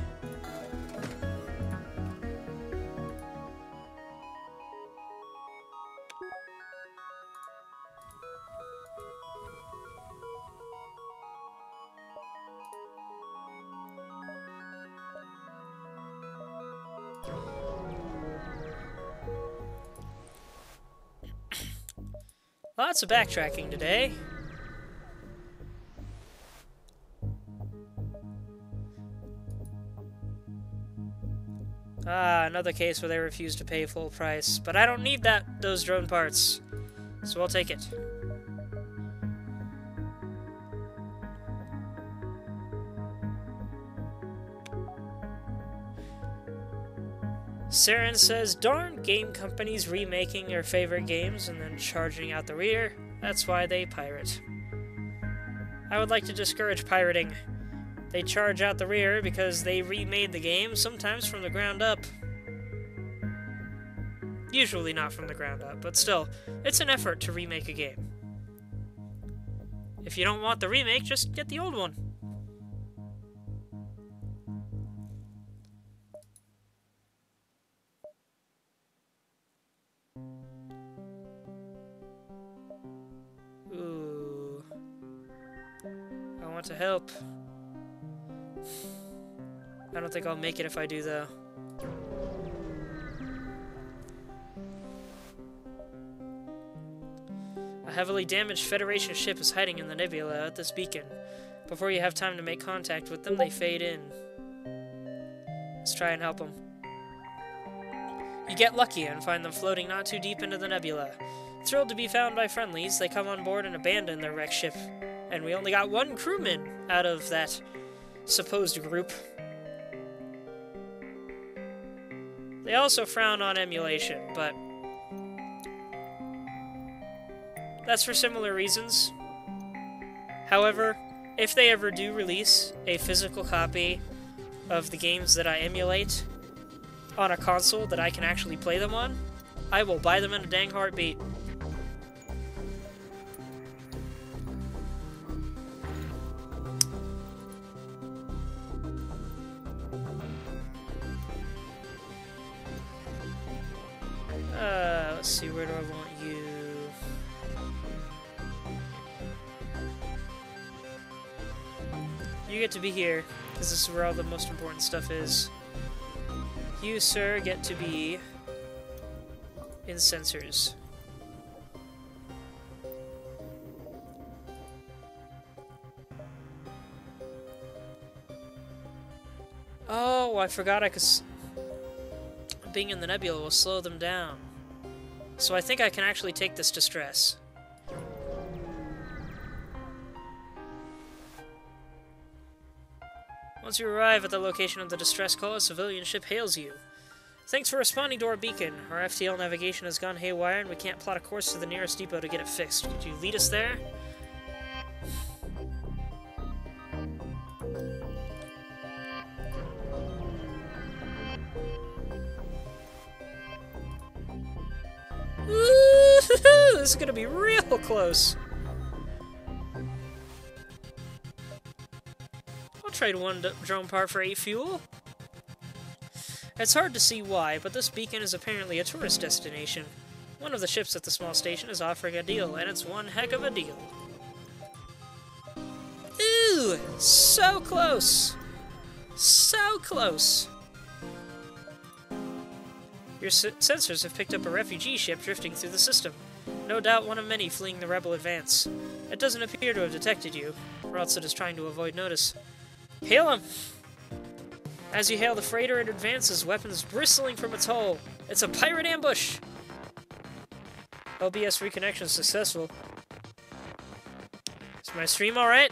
Lots of backtracking today. Ah, another case where they refuse to pay full price. But I don't need those drone parts, so I'll take it. Saren says, darn game companies remaking their favorite games and then charging out the rear. That's why they pirate. I would like to discourage pirating. They charge out the rear because they remade the game, sometimes from the ground up. Usually not from the ground up, but still, it's an effort to remake a game. If you don't want the remake, just get the old one. Ooh. I want to help. I don't think I'll make it if I do, though. A heavily damaged Federation ship is hiding in the nebula at this beacon. Before you have time to make contact with them, they fade in. Let's try and help them. You get lucky and find them floating not too deep into the nebula. Thrilled to be found by friendlies, they come on board and abandon their wrecked ship. And we only got one crewman out of that supposed group. They also frown on emulation, but that's for similar reasons. However, if they ever do release a physical copy of the games that I emulate on a console that I can actually play them on, I will buy them in a dang heartbeat. Let's see, where do I want you? You get to be here, because this is where all the most important stuff is. You, sir, get to be in sensors. Oh, I forgot I could... Being in the nebula will slow them down. So I think I can actually take this distress. Once you arrive at the location of the distress call, a civilian ship hails you. Thanks for responding to our beacon. Our FTL navigation has gone haywire and we can't plot a course to the nearest depot to get it fixed. Could you lead us there? This is gonna be real close. I'll trade one drone part for 8 fuel. It's hard to see why, but this beacon is apparently a tourist destination. One of the ships at the small station is offering a deal, and it's one heck of a deal. Ooh! So close! So close! Your sensors have picked up a refugee ship drifting through the system. No doubt one of many fleeing the rebel advance. It doesn't appear to have detected you, or else it is trying to avoid notice. Hail him! As you hail the freighter, it advances, weapons bristling from its hull. It's a pirate ambush! OBS reconnection successful. Is my stream alright?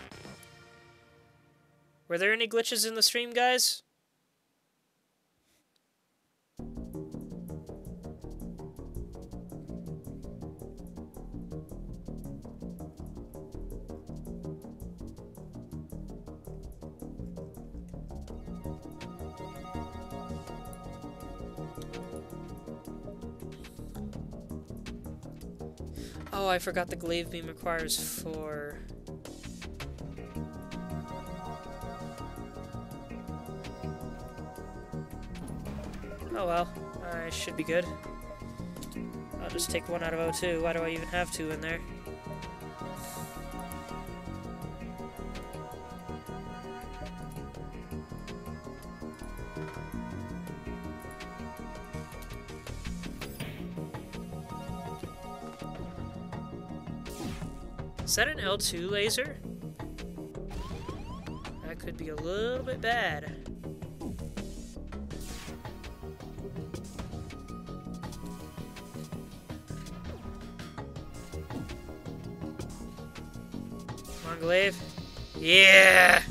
Were there any glitches in the stream, guys? Oh, I forgot the glaive beam requires 4. Oh well, I should be good. I'll just take 1 out of O2. Why do I even have 2 in there? Is that an L2 laser? That could be a little bit bad. Come on, glaive. Yeah!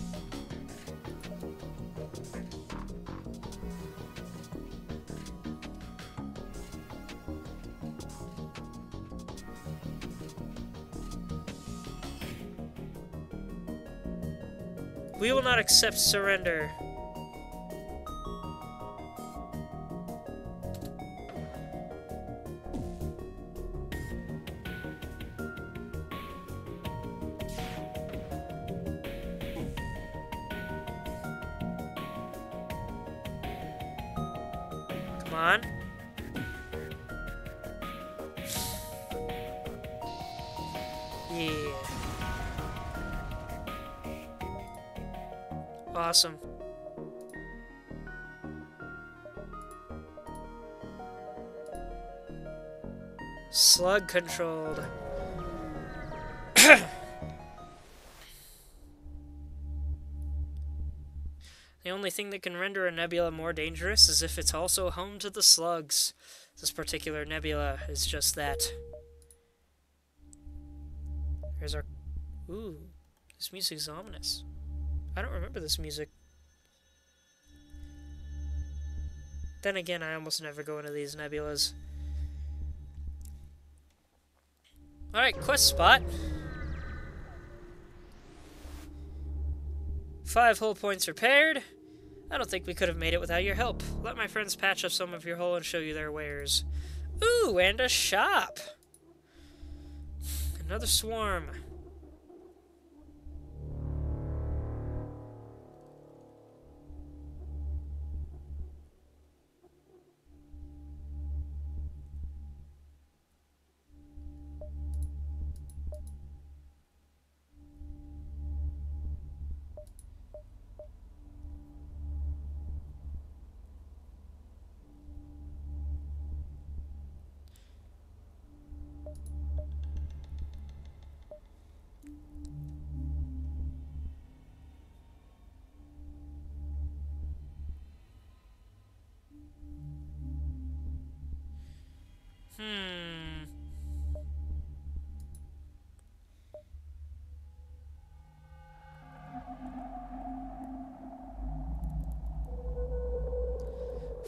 We will not accept surrender. Come on. Yeah. Awesome. Slug controlled. The only thing that can render a nebula more dangerous is if it's also home to the slugs. This particular nebula is just that. Here's our... Ooh, this music's ominous. I don't remember this music. Then again, I almost never go into these nebulas. Alright, quest spot. 5 hull points repaired. I don't think we could have made it without your help. Let my friends patch up some of your hull and show you their wares. Ooh, and a shop. Another swarm.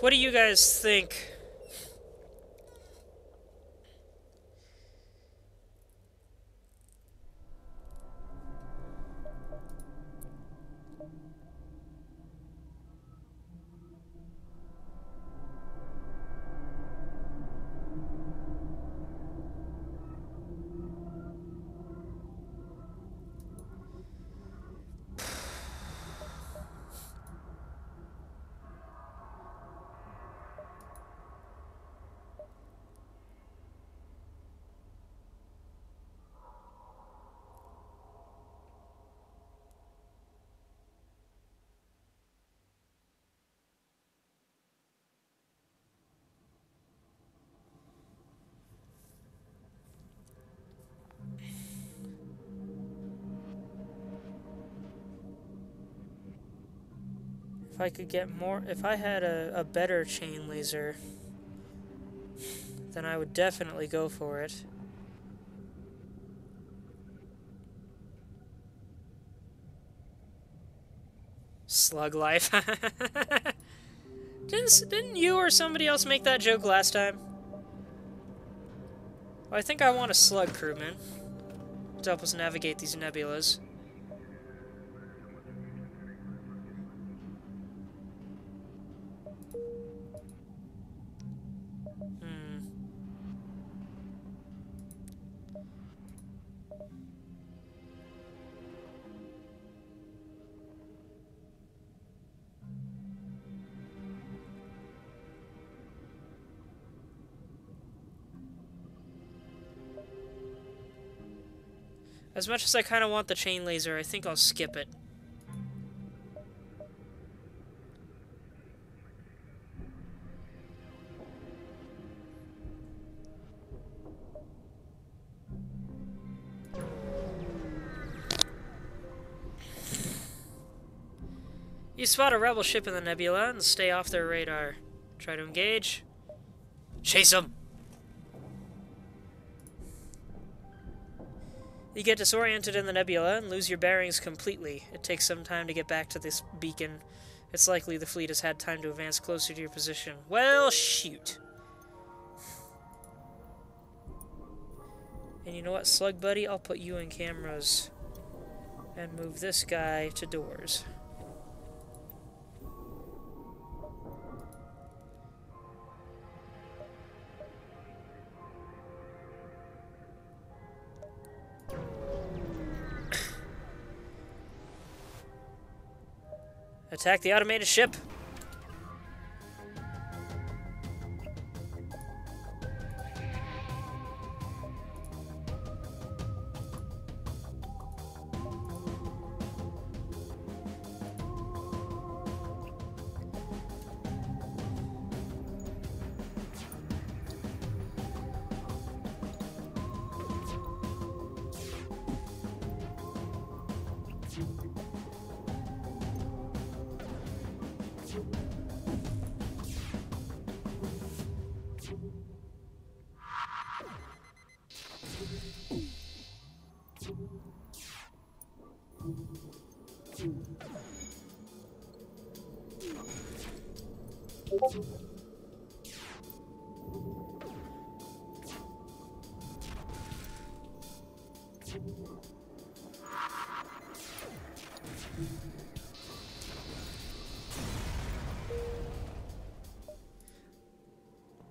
What do you guys think? If I could get more... If I had a better chain laser, then I would definitely go for it. Slug life. Didn't you or somebody else make that joke last time? Well, I think I want a slug crewman to help us navigate these nebulas. As much as I kind of want the chain laser, I think I'll skip it. You spot a rebel ship in the nebula and stay off their radar. Try to engage. Chase them! You get disoriented in the nebula and lose your bearings completely. It takes some time to get back to this beacon. It's likely the fleet has had time to advance closer to your position. Well, shoot. And you know what, Slug Buddy? I'll put you in cameras and move this guy to doors. Attack the automated ship.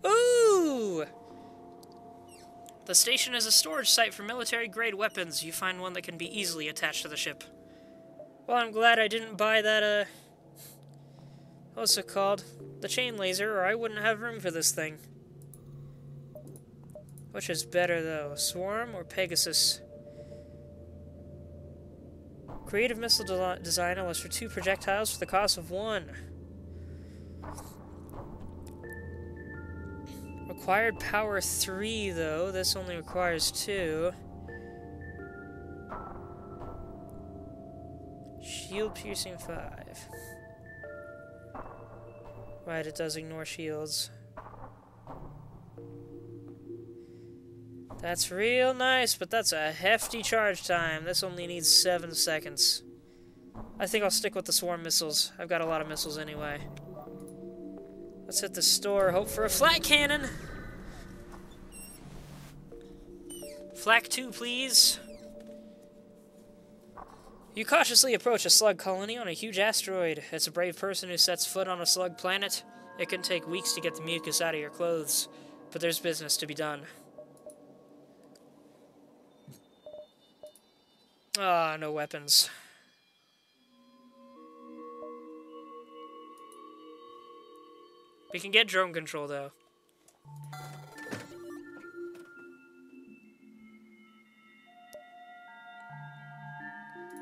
Ooh! The station is a storage site for military-grade weapons. You find one that can be easily attached to the ship. Well, I'm glad I didn't buy that, what's it called? The chain laser, or I wouldn't have room for this thing. Which is better, though? Swarm or Pegasus? Creative missile design allows for 2 projectiles for the cost of 1. Required power 3, though. This only requires 2. Shield piercing 5. Right, it does ignore shields. That's real nice, but that's a hefty charge time. This only needs 7 seconds. I think I'll stick with the swarm missiles. I've got a lot of missiles anyway. Let's hit the store, hope for a flak cannon. Flak 2, please. You cautiously approach a slug colony on a huge asteroid. As a brave person who sets foot on a slug planet, it can take weeks to get the mucus out of your clothes, but there's business to be done. Ah, no weapons. We can get drone control, though.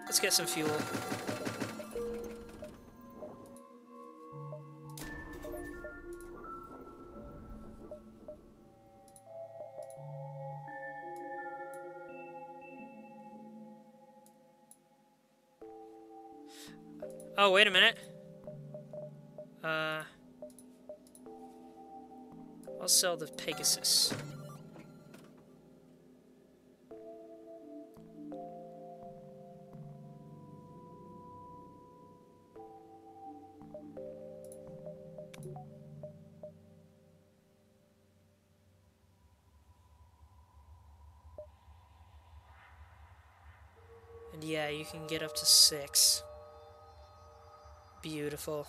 Let's get some fuel. Oh, wait a minute. I'll sell the Pegasus. And yeah, you can get up to 6. Beautiful.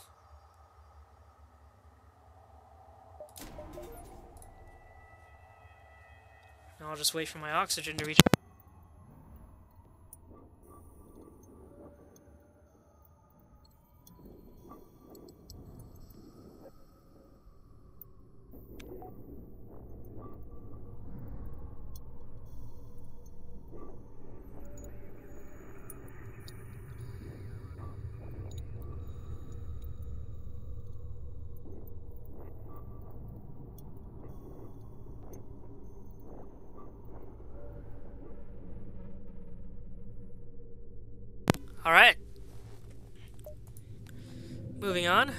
Now I'll just wait for my oxygen to reach. Alright. Moving on.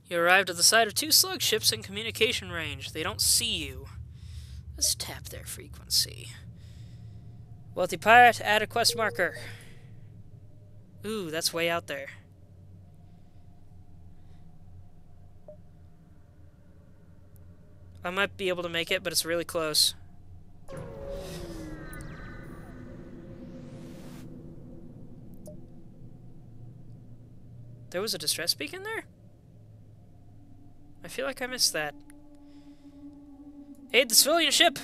You arrived at the site of 2 slug ships in communication range. They don't see you. Let's tap their frequency. Wealthy pirate, add a quest marker. Ooh, that's way out there. I might be able to make it, but it's really close. There was a distress beacon there? I feel like I missed that. Aid the civilian ship!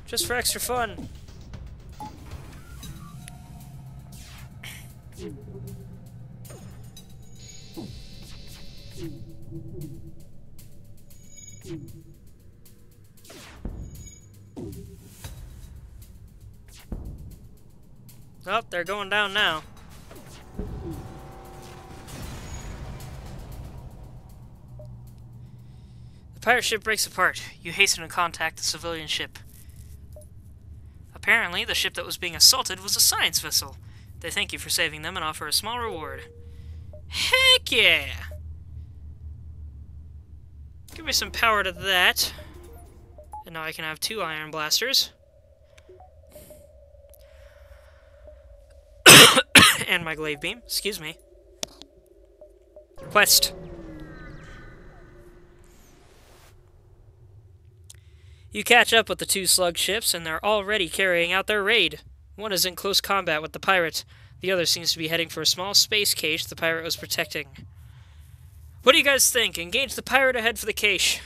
Just for extra fun. Oh, they're going down now. The pirate ship breaks apart. You hasten to contact the civilian ship. Apparently, the ship that was being assaulted was a science vessel. They thank you for saving them and offer a small reward. Heck yeah! Give me some power to that. And now I can have 2 iron blasters. And my glaive beam. Excuse me. Quest. You catch up with the 2 slug ships, and they're already carrying out their raid. One is in close combat with the pirate. The other seems to be heading for a small space cache the pirate was protecting. What do you guys think? Engage the pirate or head for the cache?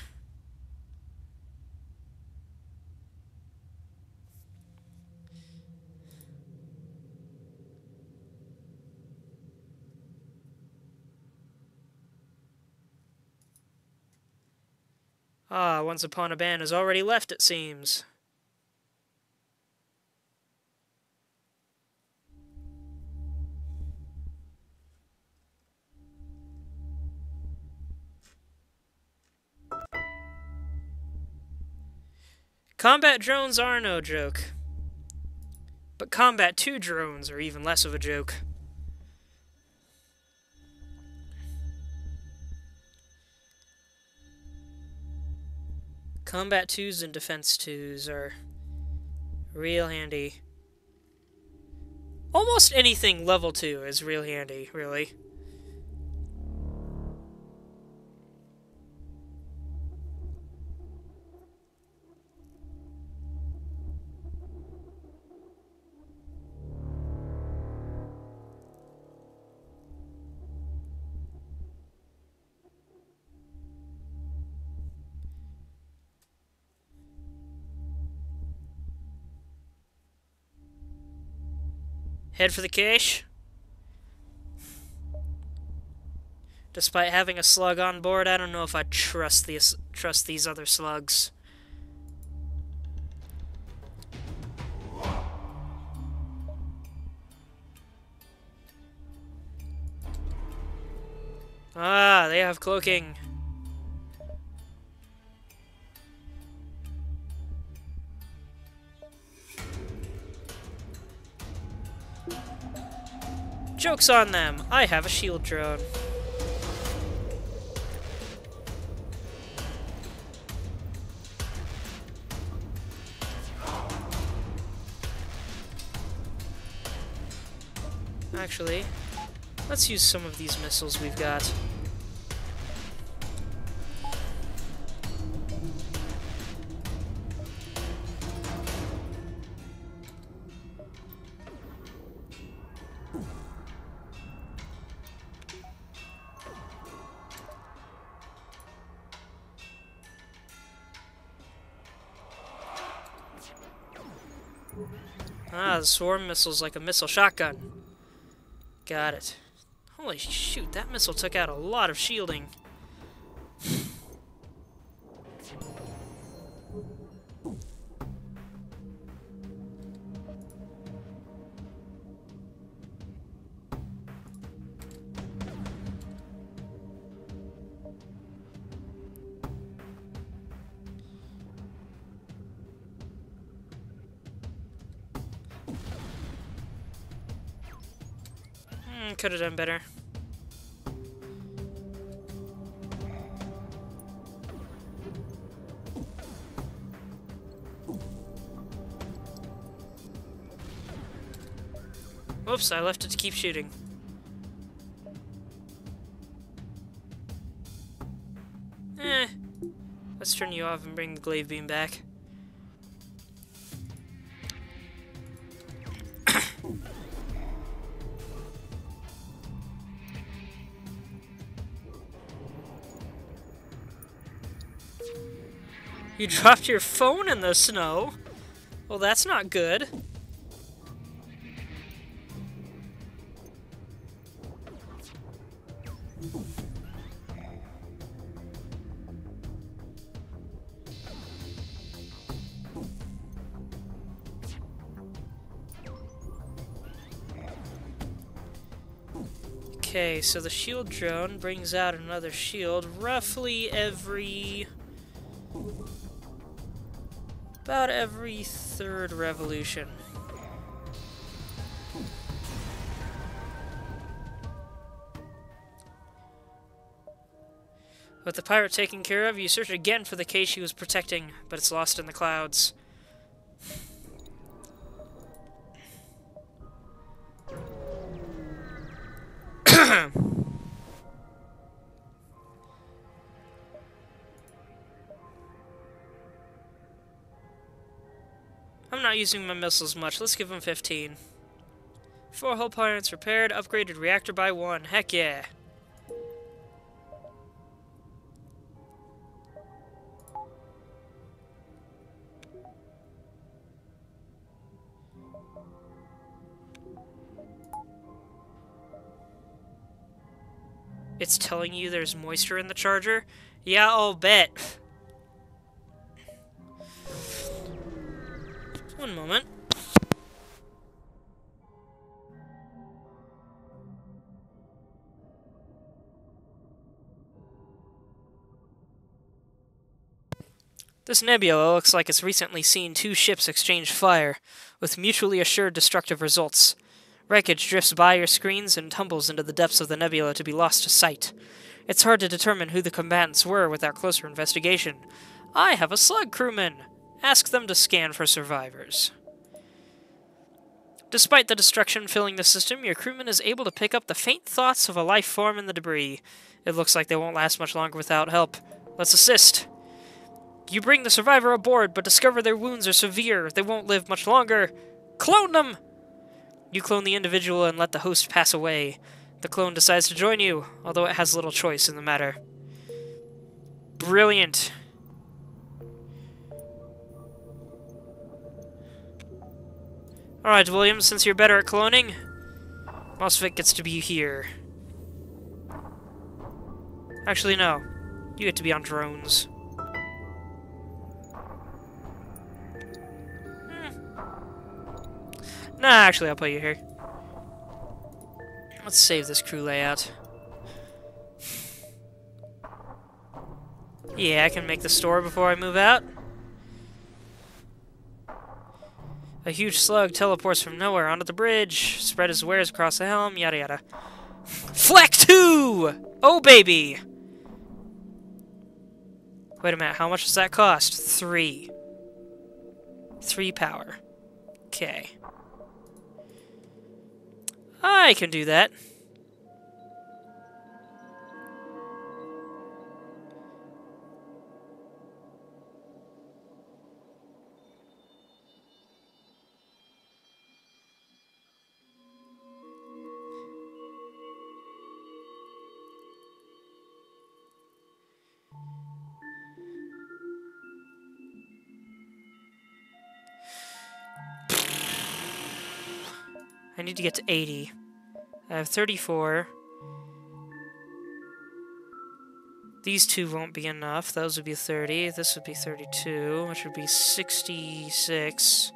Ah, Once Upon a Band has already left, it seems. Combat drones are no joke. But Combat 2 drones are even less of a joke. Combat 2s and Defense 2s are real handy. Almost anything level 2 is real handy, really. Head for the cache. Despite having a slug on board, I don't know if I trust these other slugs. Ah, they have cloaking. Joke's on them. I have a shield drone. Actually, let's use some of these missiles we've got. Ah, the swarm missile's like a missile shotgun. Got it. Holy shoot, that missile took out a lot of shielding. Could have done better. Oops, I left it to keep shooting. Let's turn you off and bring the glaive beam back. You dropped your phone in the snow? Well, that's not good. Okay, so the shield drone brings out another shield roughly about every third revolution. With the pirate taken care of, you search again for the case she was protecting, but it's lost in the clouds. I'm not using my missiles much. Let's give them 15. 4 hull points repaired. Upgraded reactor by 1. Heck yeah. It's telling you there's moisture in the charger? Yeah, I'll bet. One moment. This nebula looks like it's recently seen two ships exchange fire, with mutually assured destructive results. Wreckage drifts by your screens and tumbles into the depths of the nebula to be lost to sight. It's hard to determine who the combatants were without closer investigation. I have a slug crewman! Ask them to scan for survivors. Despite the destruction filling the system, your crewman is able to pick up the faint thoughts of a life form in the debris. It looks like they won't last much longer without help. Let's assist. You bring the survivor aboard, but discover their wounds are severe. They won't live much longer. Clone them! You clone the individual and let the host pass away. The clone decides to join you, although it has little choice in the matter. Brilliant. Alright, Williams, since you're better at cloning, most of it gets to be here. Actually, no. You get to be on drones. Nah, actually, I'll put you here. Let's save this crew layout. Yeah, I can make the store before I move out. A huge slug teleports from nowhere onto the bridge, spread his wares across the helm, yada yada. Fleck 2! Oh, baby! Wait a minute, how much does that cost? 3. 3 power. Okay. I can do that. I need to get to 80. I have 34. These two won't be enough. Those would be 30. This would be 32, which would be 66.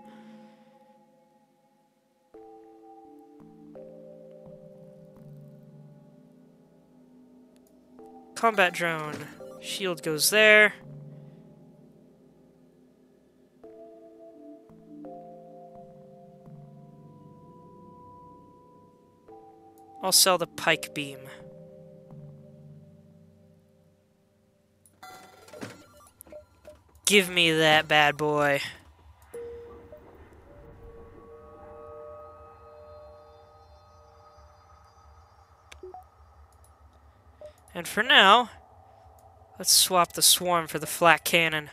Combat drone. Shield goes there. I'll sell the pike beam. Give me that bad boy. And for now, let's swap the swarm for the flak cannon.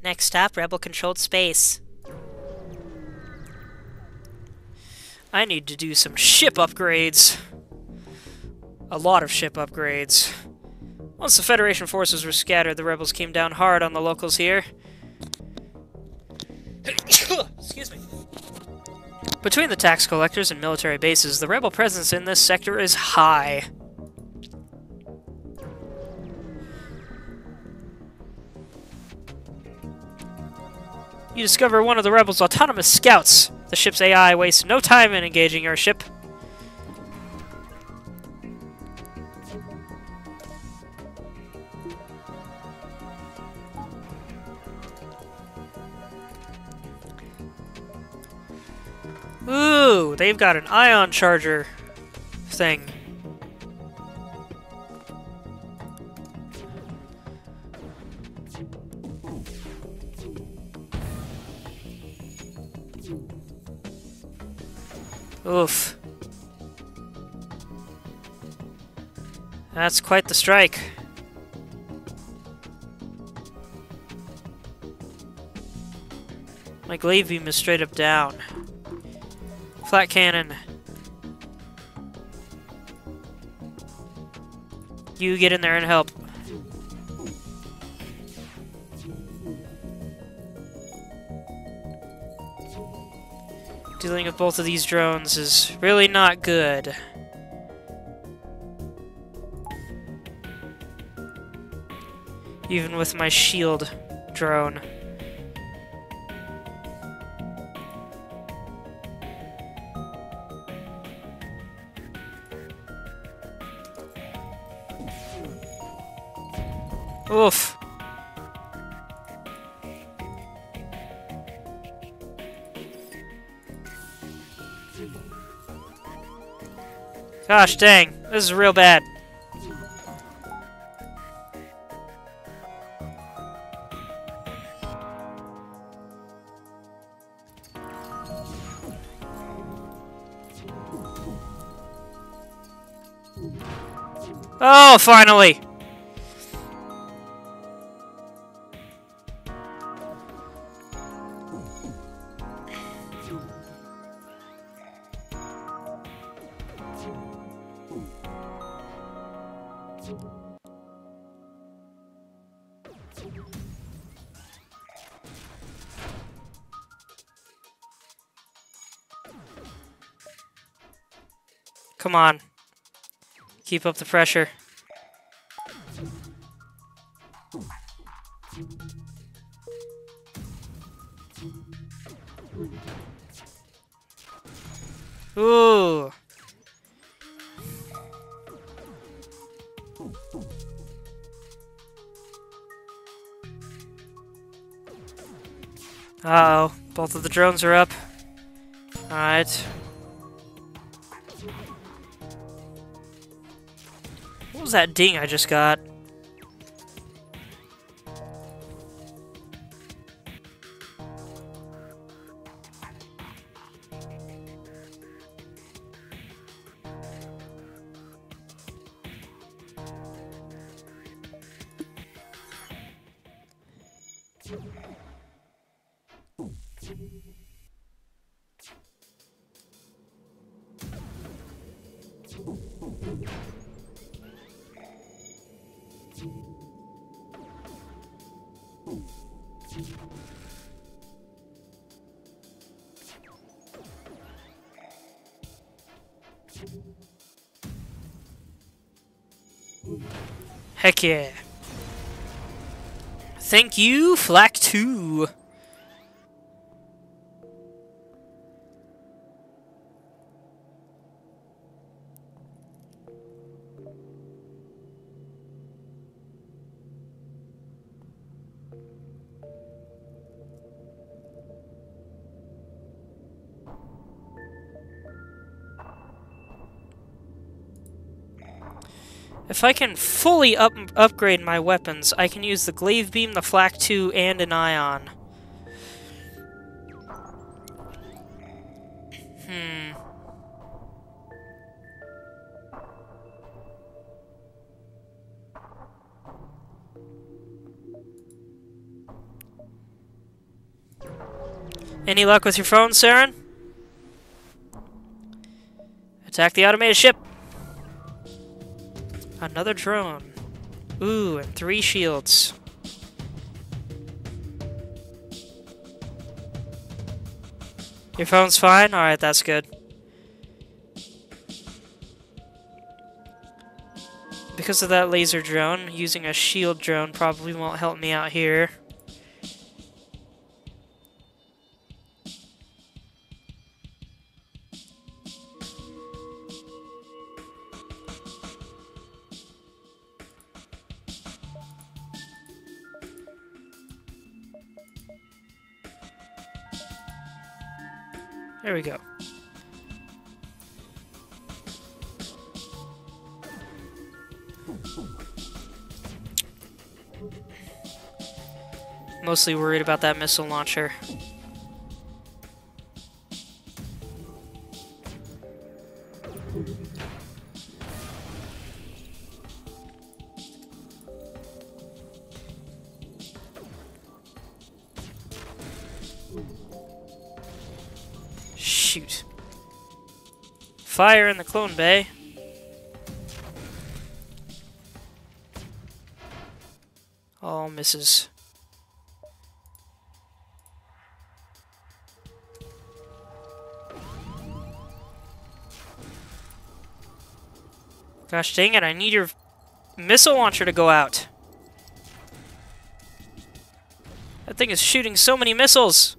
Next stop, Rebel-controlled space. I need to do some ship upgrades. A lot of ship upgrades. Once the Federation forces were scattered, the rebels came down hard on the locals here. Excuse me. Between the tax collectors and military bases, the rebel presence in this sector is high. You discover one of the rebels' autonomous scouts. The ship's AI wastes no time in engaging your ship. Ooh, they've got an ion charger thing. Oof. That's quite the strike. My glaive beam is straight up down. Flat cannon. You get in there and help. Dealing with both of these drones is really not good. Even with my shield drone. Oof. Gosh dang, this is real bad. Oh, finally! Come on. Keep up the pressure. Ooh. Uh-oh. Both of the drones are up. Alright. What was that ding I just got? Heck yeah. Thank you, Flak 2. If I can fully upgrade my weapons, I can use the Glaive Beam, the Flak 2, and an Ion. Any luck with your phone, Saren? Attack the automated ship! Another drone. Ooh, and 3 shields. Your phone's fine? Alright, that's good. Because of that laser drone, using a shield drone probably won't help me out here. There we go. Mostly worried about that missile launcher. Shoot. Fire in the clone bay. All misses. Gosh dang it, I need your missile launcher to go out. That thing is shooting so many missiles!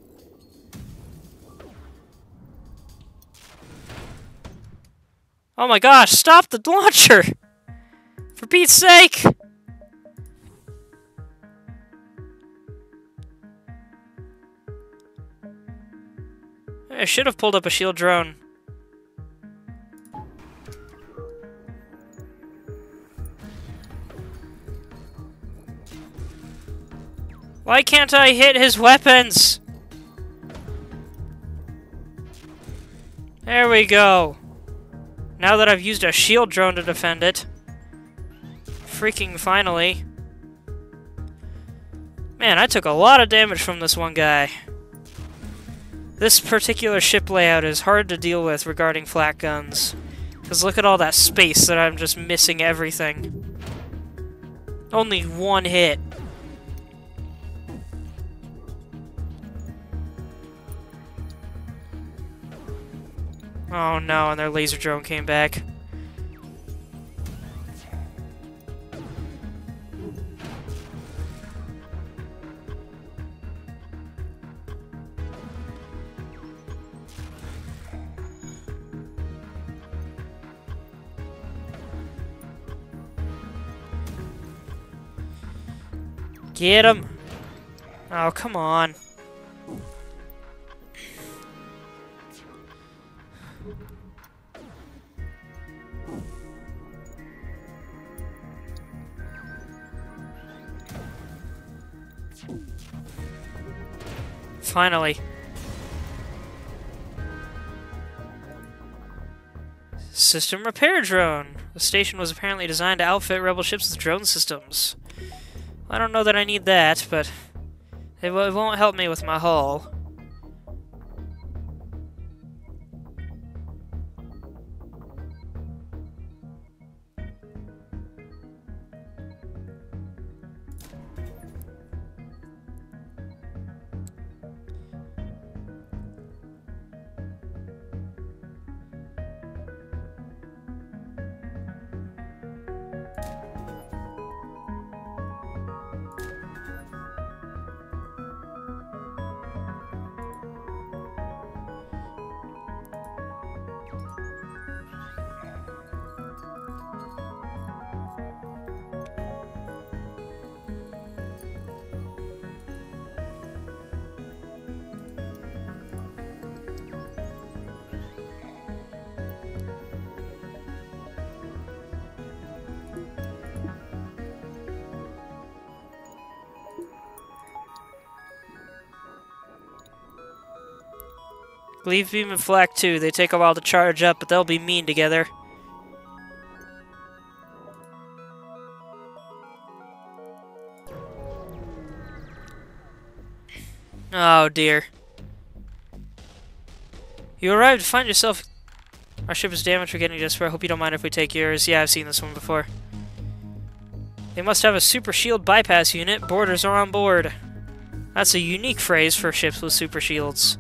Oh my gosh, stop the launcher! For Pete's sake! I should have pulled up a shield drone. Why can't I hit his weapons? There we go. Now that I've used a shield drone to defend it. Freaking finally. Man, I took a lot of damage from this one guy. This particular ship layout is hard to deal with regarding flak guns. Because look at all that space that I'm just missing everything. Only one hit. Oh no, and their laser drone came back. Get him! Oh, come on. Finally. System repair drone. The station was apparently designed to outfit rebel ships with drone systems. I don't know that I need that, but it won't help me with my hull. Leave beam and flak too. They take a while to charge up, but they'll be mean together. Oh dear. You arrived to find yourself... Our ship is damaged. We're getting desperate. I hope you don't mind if we take yours. Yeah, I've seen this one before. They must have a super shield bypass unit. Boarders are on board. That's a unique phrase for ships with super shields.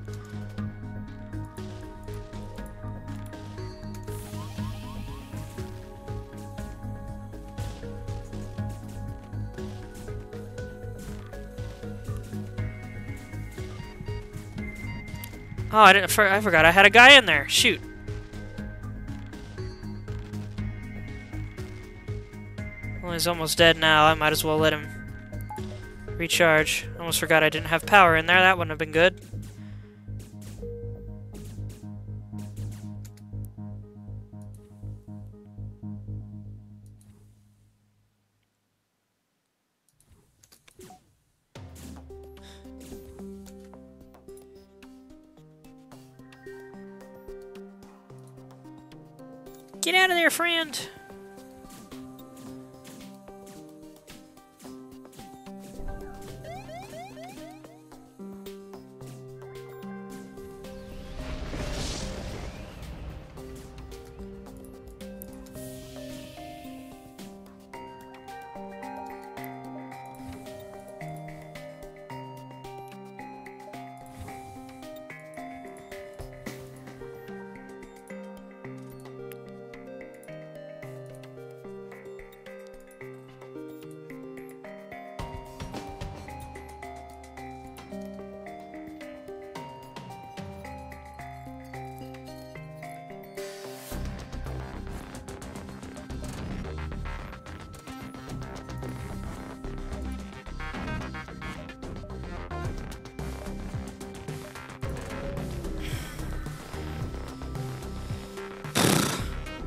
Oh, I forgot I had a guy in there. Shoot. Well, he's almost dead now. I might as well let him recharge. Almost forgot I didn't have power in there. That wouldn't have been good. Get out of there, friend!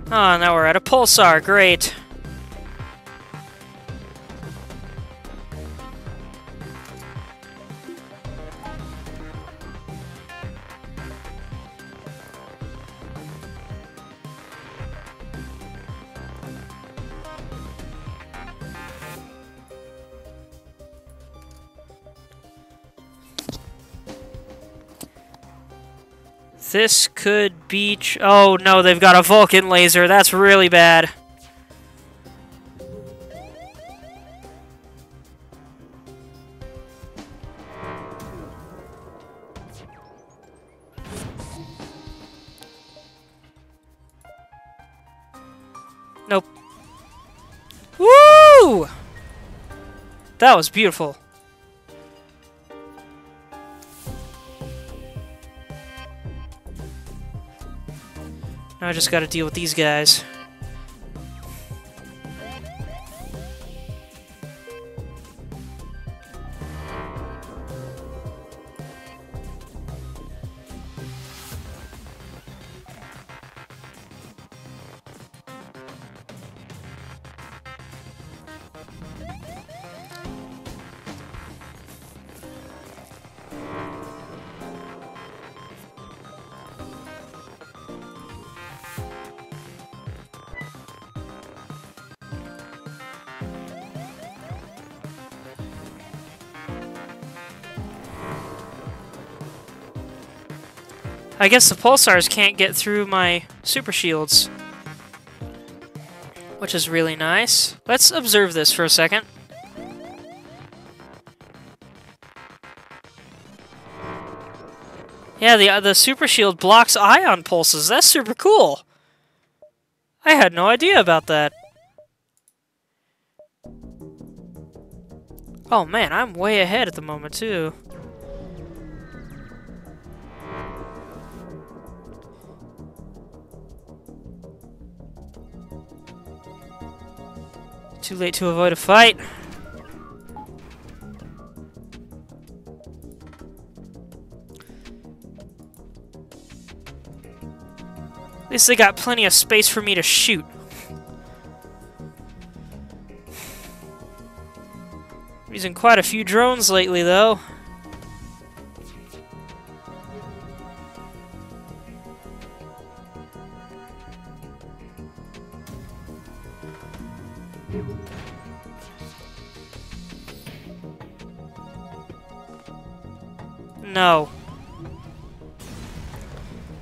Oh, now we're at a pulsar. Great. This could be... Oh, no, they've got a Vulcan laser. That's really bad. Nope. Woo! That was beautiful. Now I just gotta deal with these guys. I guess the pulsars can't get through my super shields, which is really nice. Let's observe this for a second. Yeah, the super shield blocks ion pulses. That's super cool. I had no idea about that. Oh man, I'm way ahead at the moment too. Too late to avoid a fight. At least they got plenty of space for me to shoot. I'm using quite a few drones lately, though. No.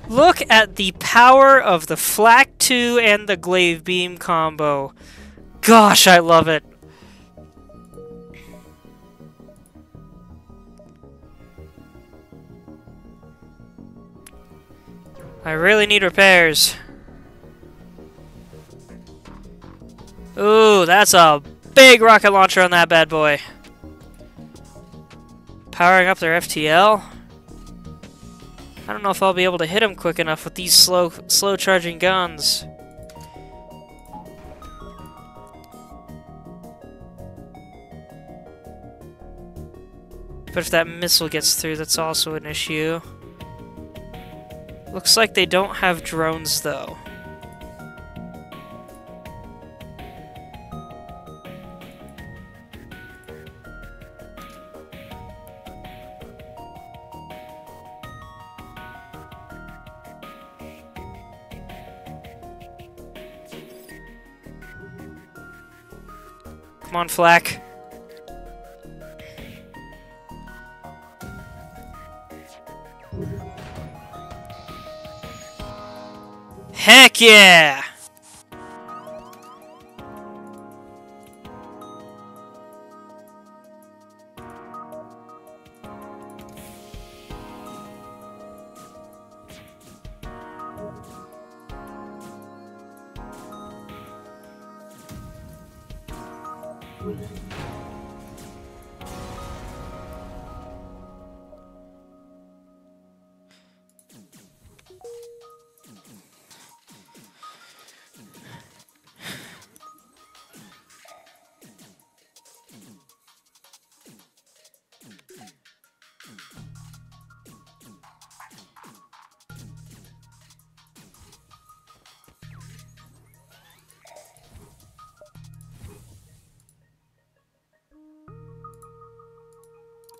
Look at the power of the Flak 2 and the Glaive Beam combo. Gosh, I love it. I really need repairs. Ooh, that's a big rocket launcher on that bad boy. Powering up their FTL. I don't know if I'll be able to hit them quick enough with these slow charging guns. But if that missile gets through, that's also an issue. Looks like they don't have drones, though. Come on, Flak. Heck yeah!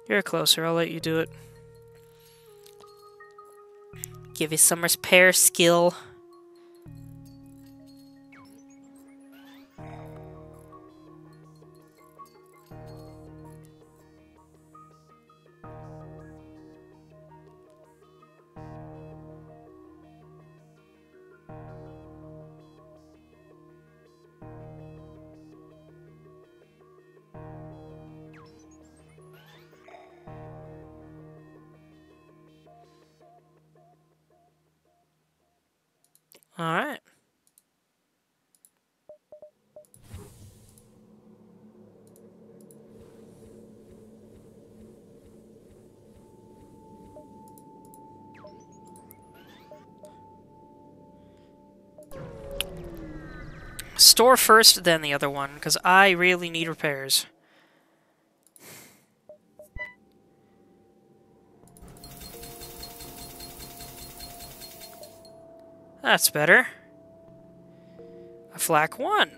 You're closer. I'll let you do it. Give you some repair skill. Alright. Store first, then the other one, because I really need repairs. That's better. A flak 1.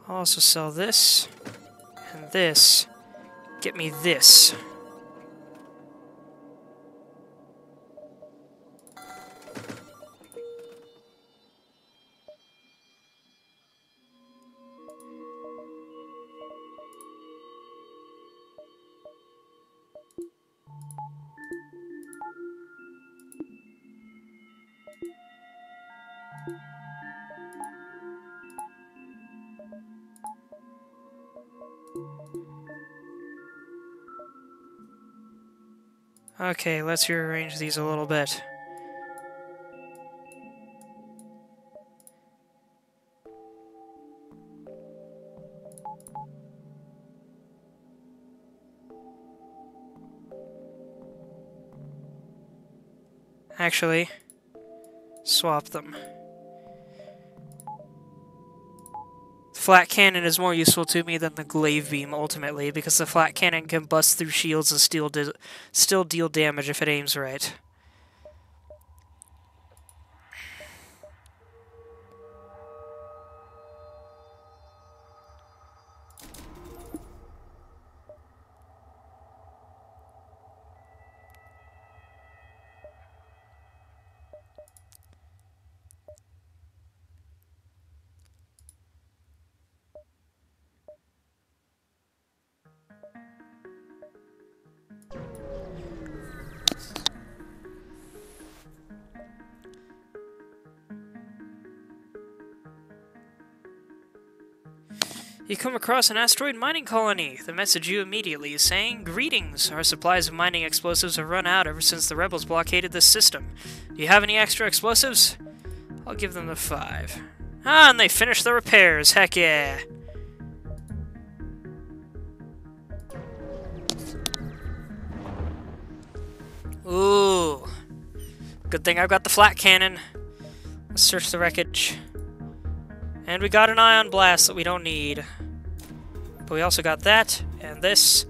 I'll also sell this and this. Get me this. Okay, let's rearrange these a little bit. Actually, swap them. The flat cannon is more useful to me than the glaive beam, ultimately, because the flat cannon can bust through shields and still deal damage if it aims right. You come across an asteroid mining colony. They message you immediately, saying, "Greetings, our supplies of mining explosives have run out ever since the rebels blockaded this system. Do you have any extra explosives?" I'll give them the 5. Ah, and they finished the repairs. Heck yeah. Ooh. Good thing I've got the flat cannon. Let's search the wreckage. And we got an ion blast that we don't need. But we also got that, and this.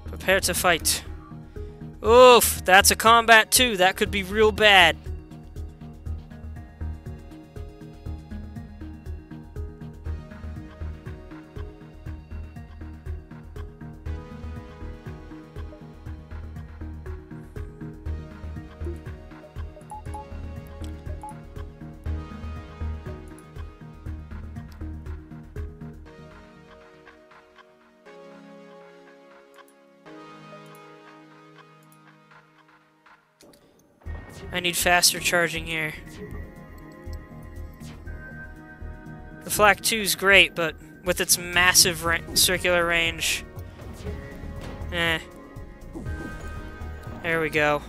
Prepare to fight. Oof, that's a combat too. That could be real bad. I need faster charging here. The Flak 2's great, but with its massive circular range... Eh. There we go.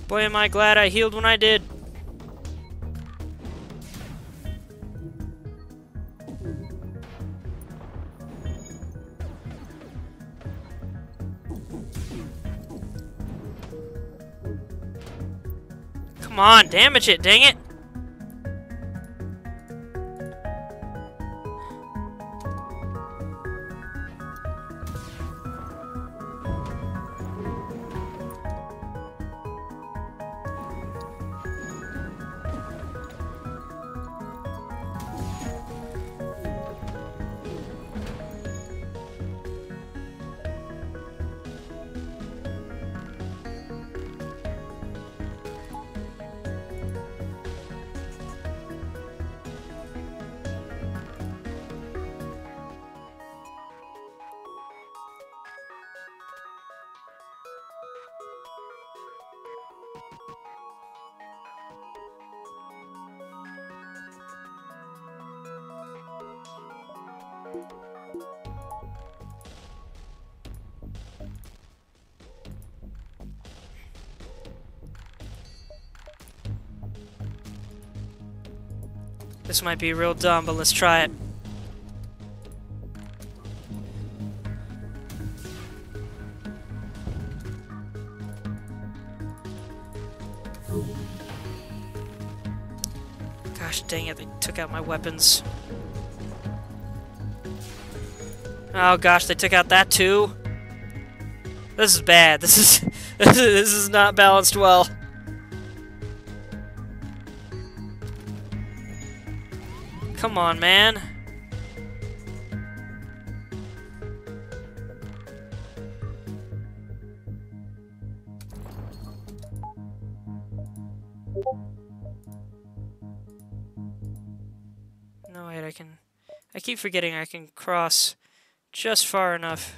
Boy, am I glad I healed when I did. Come on, damage it, dang it! This might be real dumb, but let's try it. Gosh dang it, they took out my weapons. Oh gosh, they took out that too? This is bad. This is not balanced well. Come on, man. No, wait, I keep forgetting I can cross just far enough.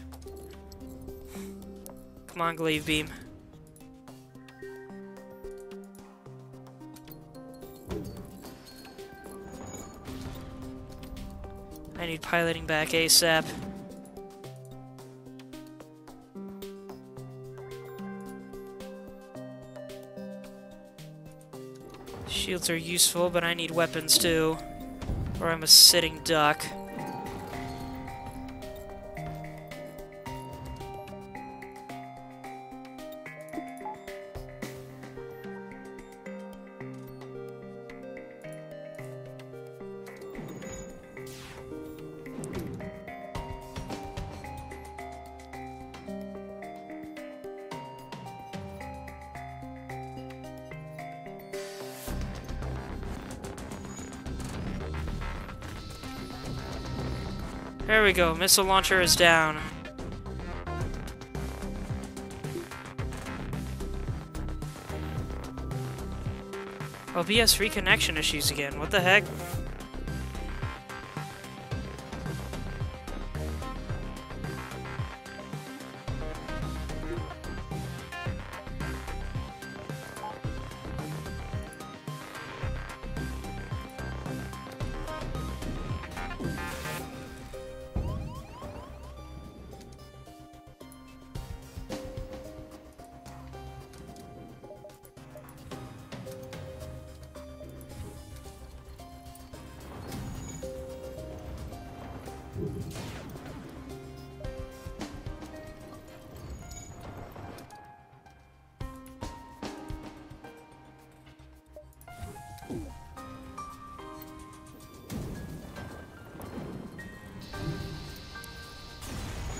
Come on, Glaive Beam. I need piloting back ASAP. Shields are useful, but I need weapons too, or I'm a sitting duck. There we go, missile launcher is down. OBS reconnection issues again, what the heck?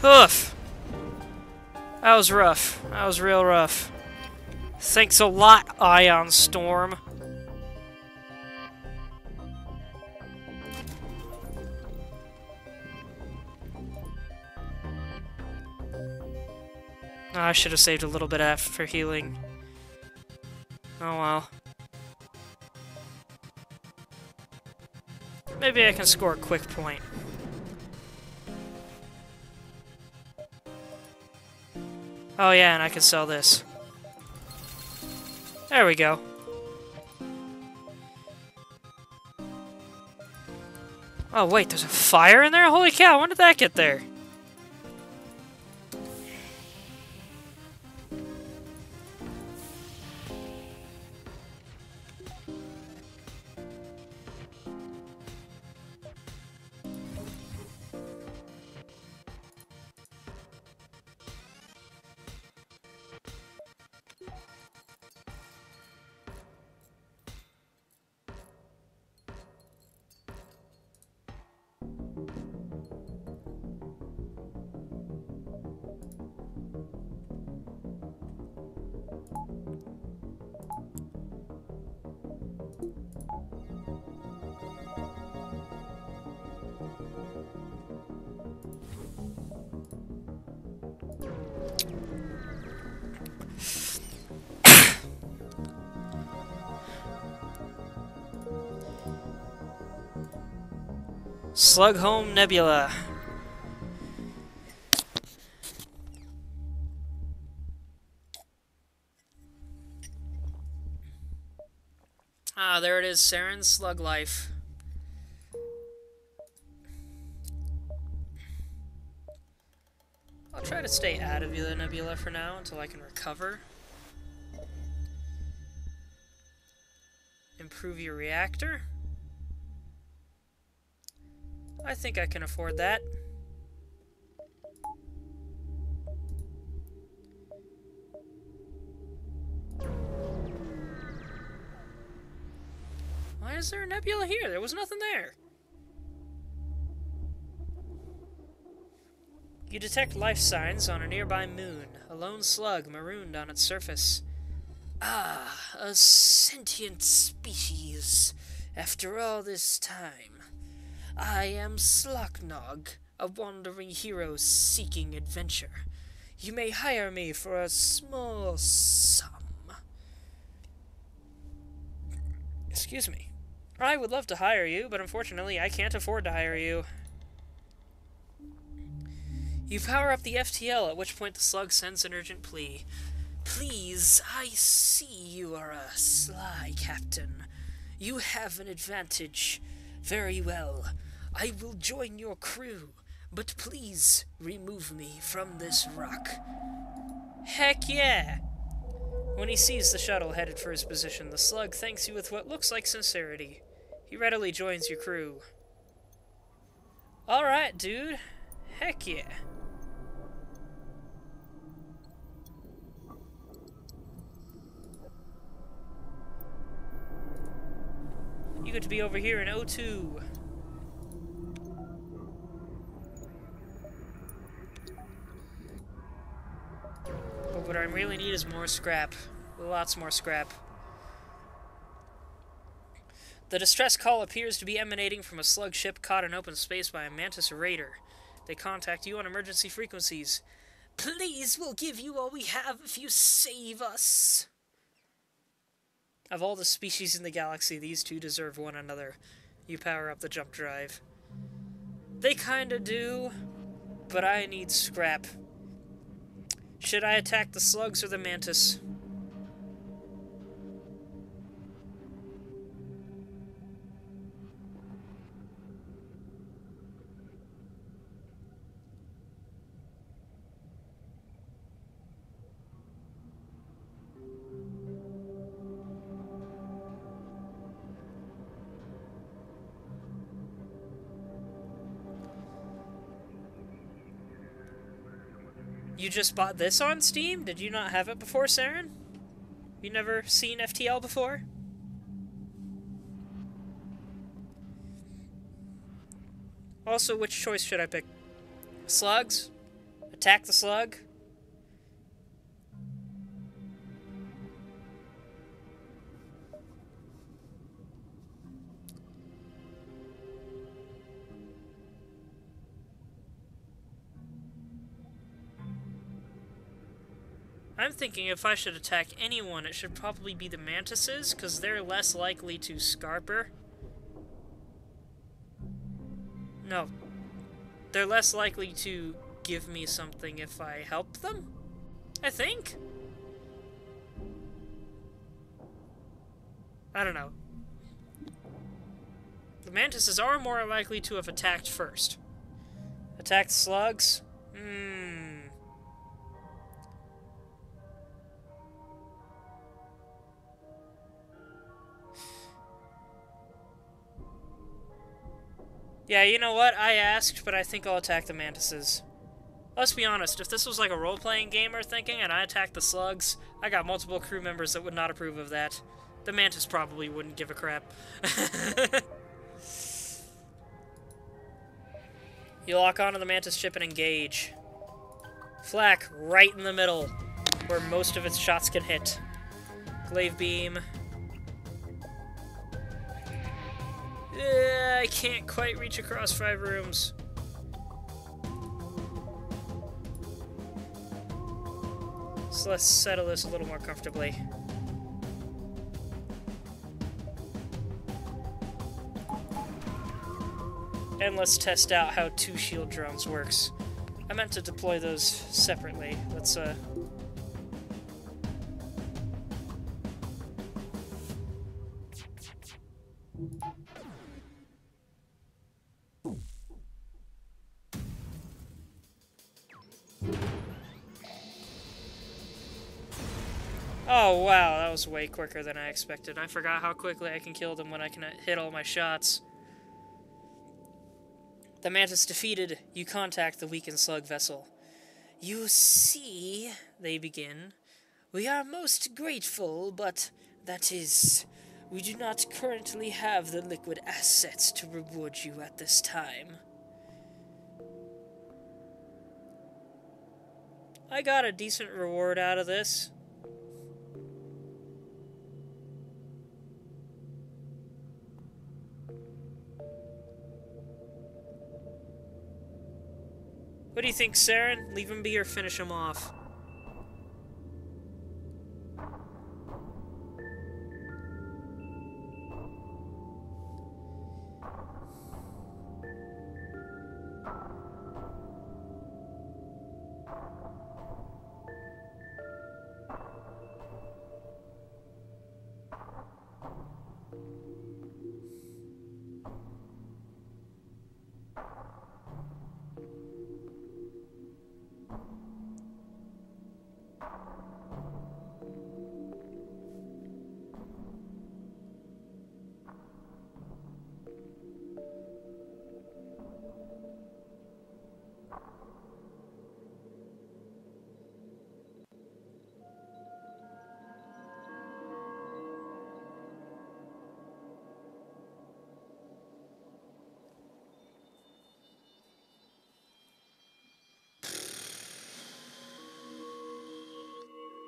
Oof. That was rough. That was real rough. Thanks a lot, Ion Storm. Oh, I should have saved a little bit for healing. Oh well. Maybe I can score a quick point. Oh yeah, and I can sell this. There we go. Oh wait, there's a fire in there? Holy cow, when did that get there? Slughome Nebula. Ah, there it is, Saren's Slug Life. I'll try to stay out of the nebula for now until I can recover. Improve your reactor. I think I can afford that. Why is there a nebula here? There was nothing there. You detect life signs on a nearby moon. A lone slug marooned on its surface. Ah, a sentient species. After all this time. I am Slocknog, a wandering hero seeking adventure. You may hire me for a small sum. Excuse me. I would love to hire you, but unfortunately I can't afford to hire you. You power up the FTL, at which point the slug sends an urgent plea. Please, I see you are a sly captain. You have an advantage. Very well. I will join your crew, but please remove me from this rock. Heck yeah! When he sees the shuttle headed for his position, the slug thanks you with what looks like sincerity. He readily joins your crew. Alright, dude. Heck yeah. You get to be over here in O2. But what I really need is more scrap. Lots more scrap. The distress call appears to be emanating from a slug ship caught in open space by a mantis raider. They contact you on emergency frequencies. Please, we'll give you all we have if you save us. Of all the species in the galaxy, these two deserve one another. You power up the jump drive. They kinda do, but I need scrap. Should I attack the slugs or the mantis? You just bought this on Steam? Did you not have it before, Saren? You never seen FTL before? Also, which choice should I pick? Slugs? Attack the slug? I'm thinking if I should attack anyone, it should probably be the mantises, because they're less likely to scarper. No. They're less likely to give me something if I help them? I think? I don't know. The mantises are more likely to have attacked first. Attacked slugs? Yeah, you know what? I asked, but I think I'll attack the mantises. Let's be honest, if this was like a role-playing game or thinking and I attacked the slugs, I got multiple crew members that would not approve of that. The mantis probably wouldn't give a crap. You lock onto the mantis ship and engage. Flak right in the middle, where most of its shots can hit. Glaive beam. I can't quite reach across 5 rooms. So let's settle this a little more comfortably. And let's test out how 2 shield drones works. I meant to deploy those separately. Let's, Oh, wow, that was way quicker than I expected. I forgot how quickly I can kill them when I can hit all my shots. The mantis defeated. You contact the weakened slug vessel. You see, they begin. We are most grateful, but that is, we do not currently have the liquid assets to reward you at this time. I got a decent reward out of this. What do you think, Saren? Leave him be or finish him off?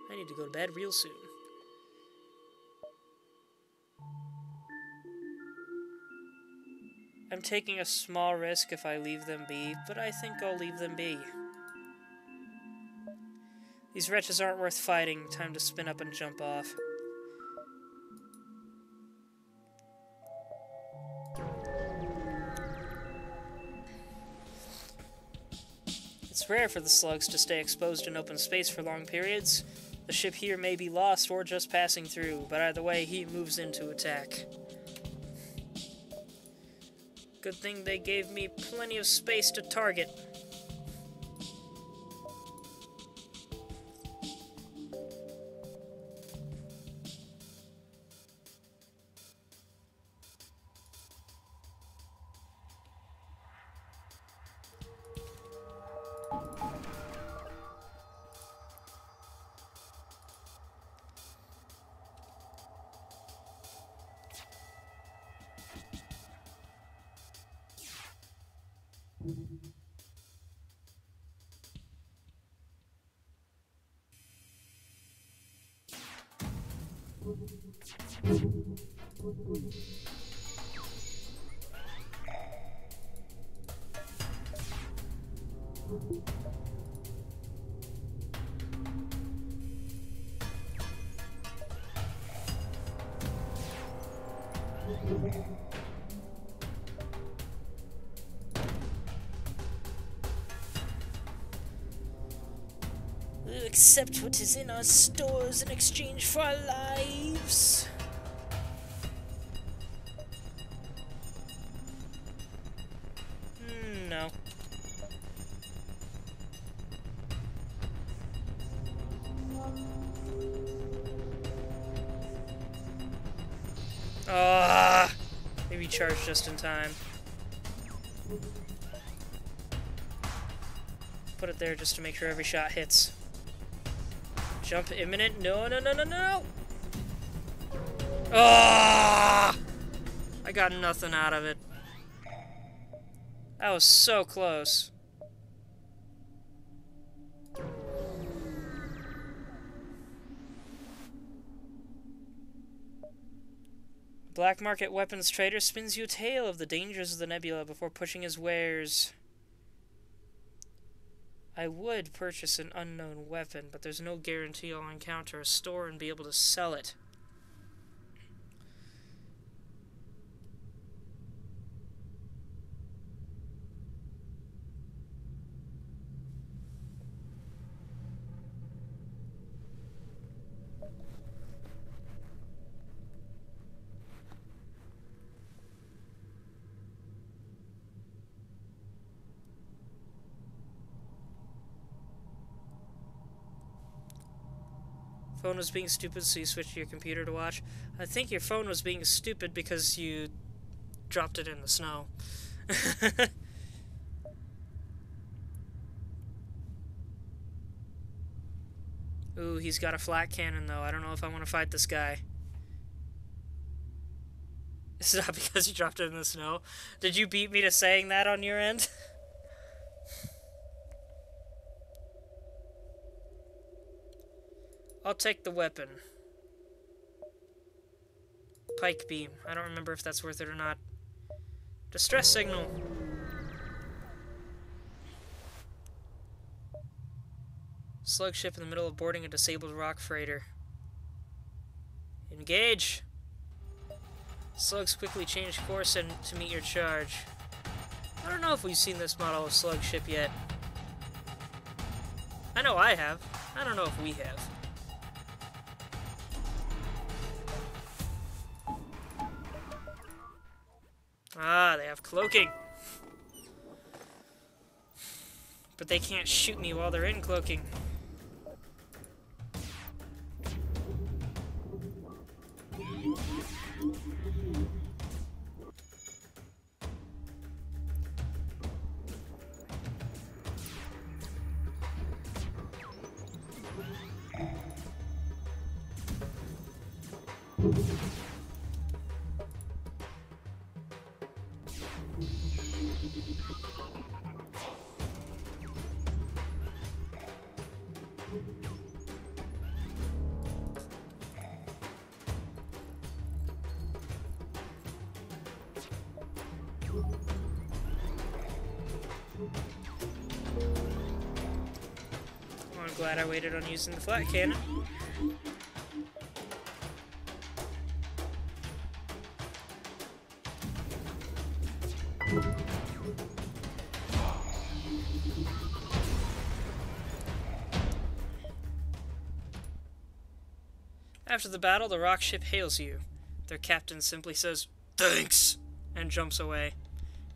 I need to go to bed real soon. I'm taking a small risk if I leave them be, but I think I'll leave them be. These wretches aren't worth fighting. Time to spin up and jump off. It's rare for the slugs to stay exposed in open space for long periods. The ship here may be lost or just passing through, but either way, he moves in to attack. Good thing they gave me plenty of space to target. accept what is in our stores in exchange for our lives. No. Ah, maybe charge just in time. Put it there just to make sure every shot hits. Jump imminent. No, no, no, no, no! Ah! I got nothing out of it. That was so close. Black market weapons trader spins you a tale of the dangers of the nebula before pushing his wares. I would purchase an unknown weapon, but there's no guarantee I'll encounter a store and be able to sell it. Phone was being stupid, so you switched to your computer to watch. I think your phone was being stupid because you dropped it in the snow. Ooh, he's got a flat cannon, though. I don't know if I want to fight this guy. It's not because you dropped it in the snow. Did you beat me to saying that on your end? I'll take the weapon. Pike beam. I don't remember if that's worth it or not. Distress signal. Slug ship in the middle of boarding a disabled rock freighter. Engage. Slugs quickly change course and to meet your charge. I don't know if we've seen this model of slug ship yet. I know I have. I don't know if we have. Ah, they have cloaking. But they can't shoot me while they're in cloaking. I'm glad I waited on using the flat cannon. After the battle, the rock ship hails you. Their captain simply says, "Thanks," and jumps away.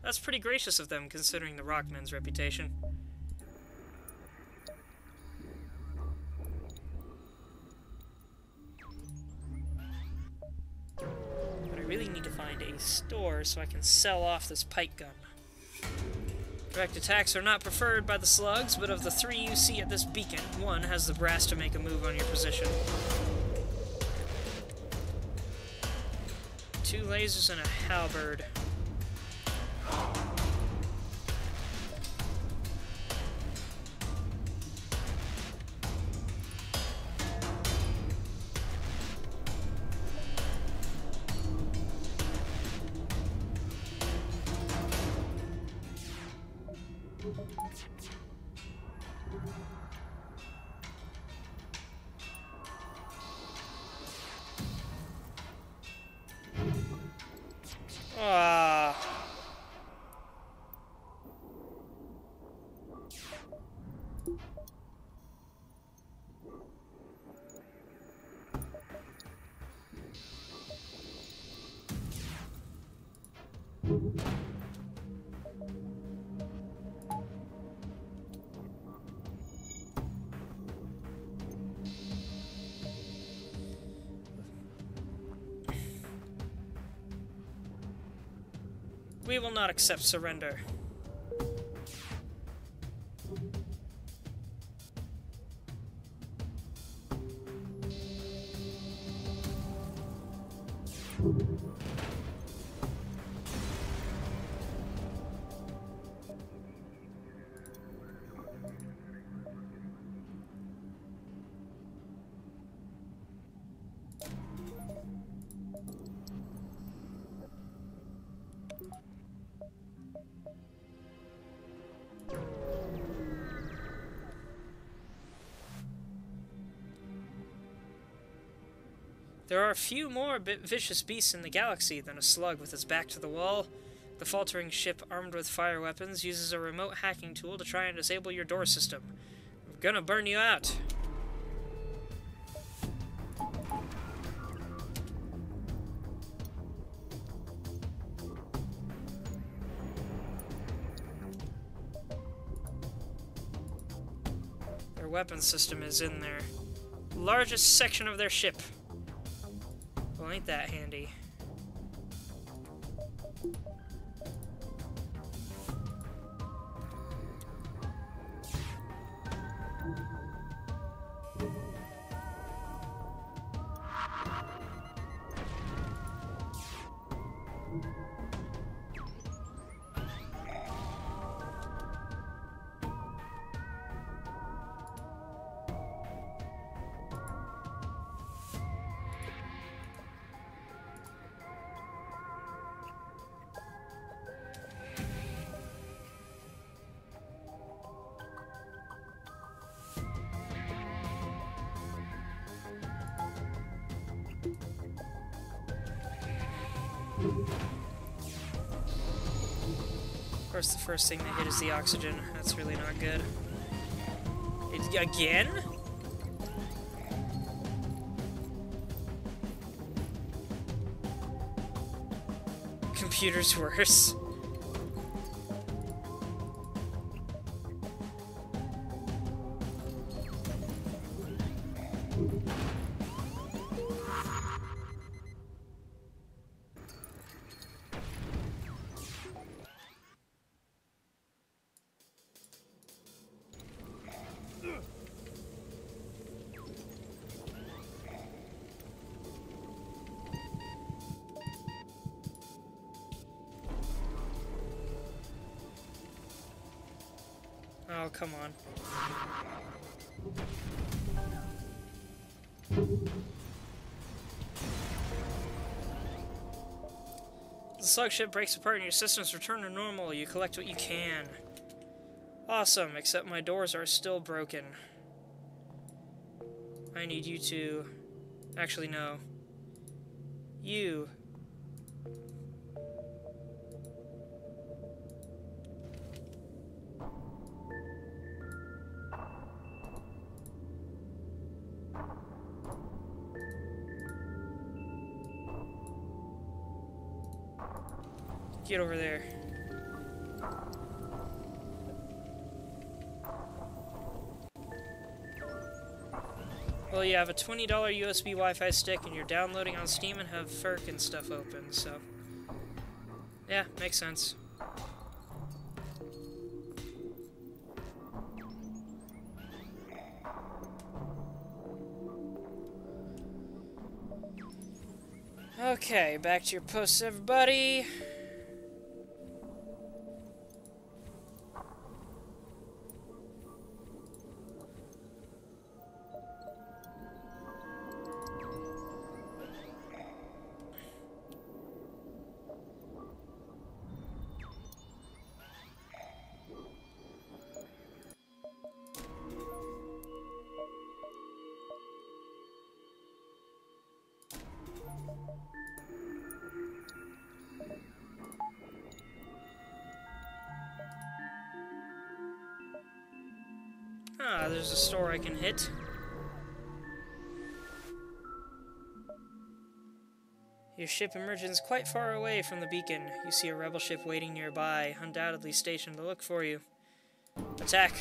That's pretty gracious of them, considering the Rockmen's reputation. But I really need to find a store so I can sell off this pike gun. Direct attacks are not preferred by the slugs, but of the three you see at this beacon, one has the brass to make a move on your position. 2 lasers and a halberd. Ah. We will not accept surrender. There are few more vicious beasts in the galaxy than a slug with its back to the wall. The faltering ship, armed with fire weapons, uses a remote hacking tool to try and disable your door system. I'm gonna burn you out. Their weapon system is in their largest section of their ship. Well, ain't that handy. Of course, the first thing they hit is the oxygen. That's really not good. Again? Computer's worse. Oh, come on. The slug ship breaks apart and your systems return to normal. You collect what you can. Awesome, except my doors are still broken. I need you to... Actually, no. You... Get over there. Well, you have a $20 USB Wi-Fi stick, and you're downloading on Steam and have FERC and stuff open, so... Yeah, makes sense. Okay, back to your posts, everybody. Ah, there's a store I can hit. Your ship emerges quite far away from the beacon. You see a rebel ship waiting nearby, undoubtedly stationed to look for you. Attack!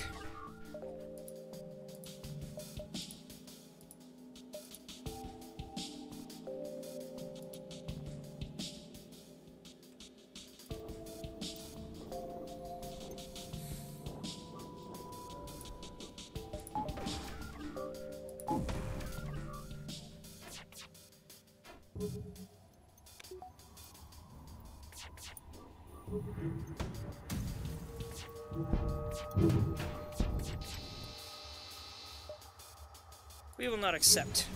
We will not accept.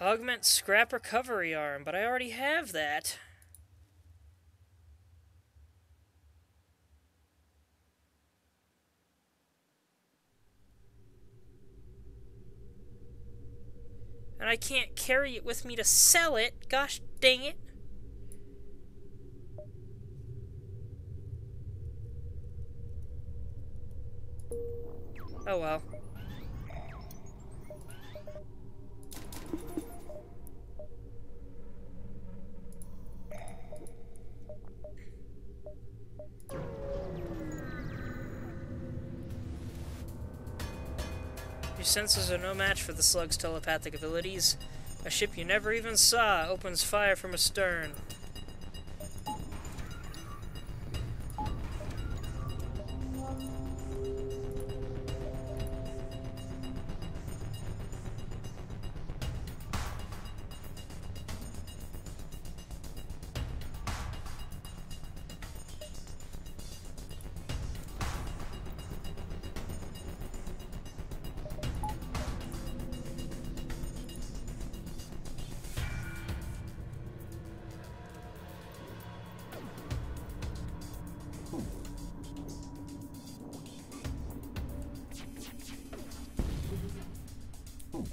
Augment scrap recovery arm, but I already have that. And I can't carry it with me to sell it. Gosh dang it. Oh well. Your senses are no match for the slug's telepathic abilities. A ship you never even saw opens fire from astern.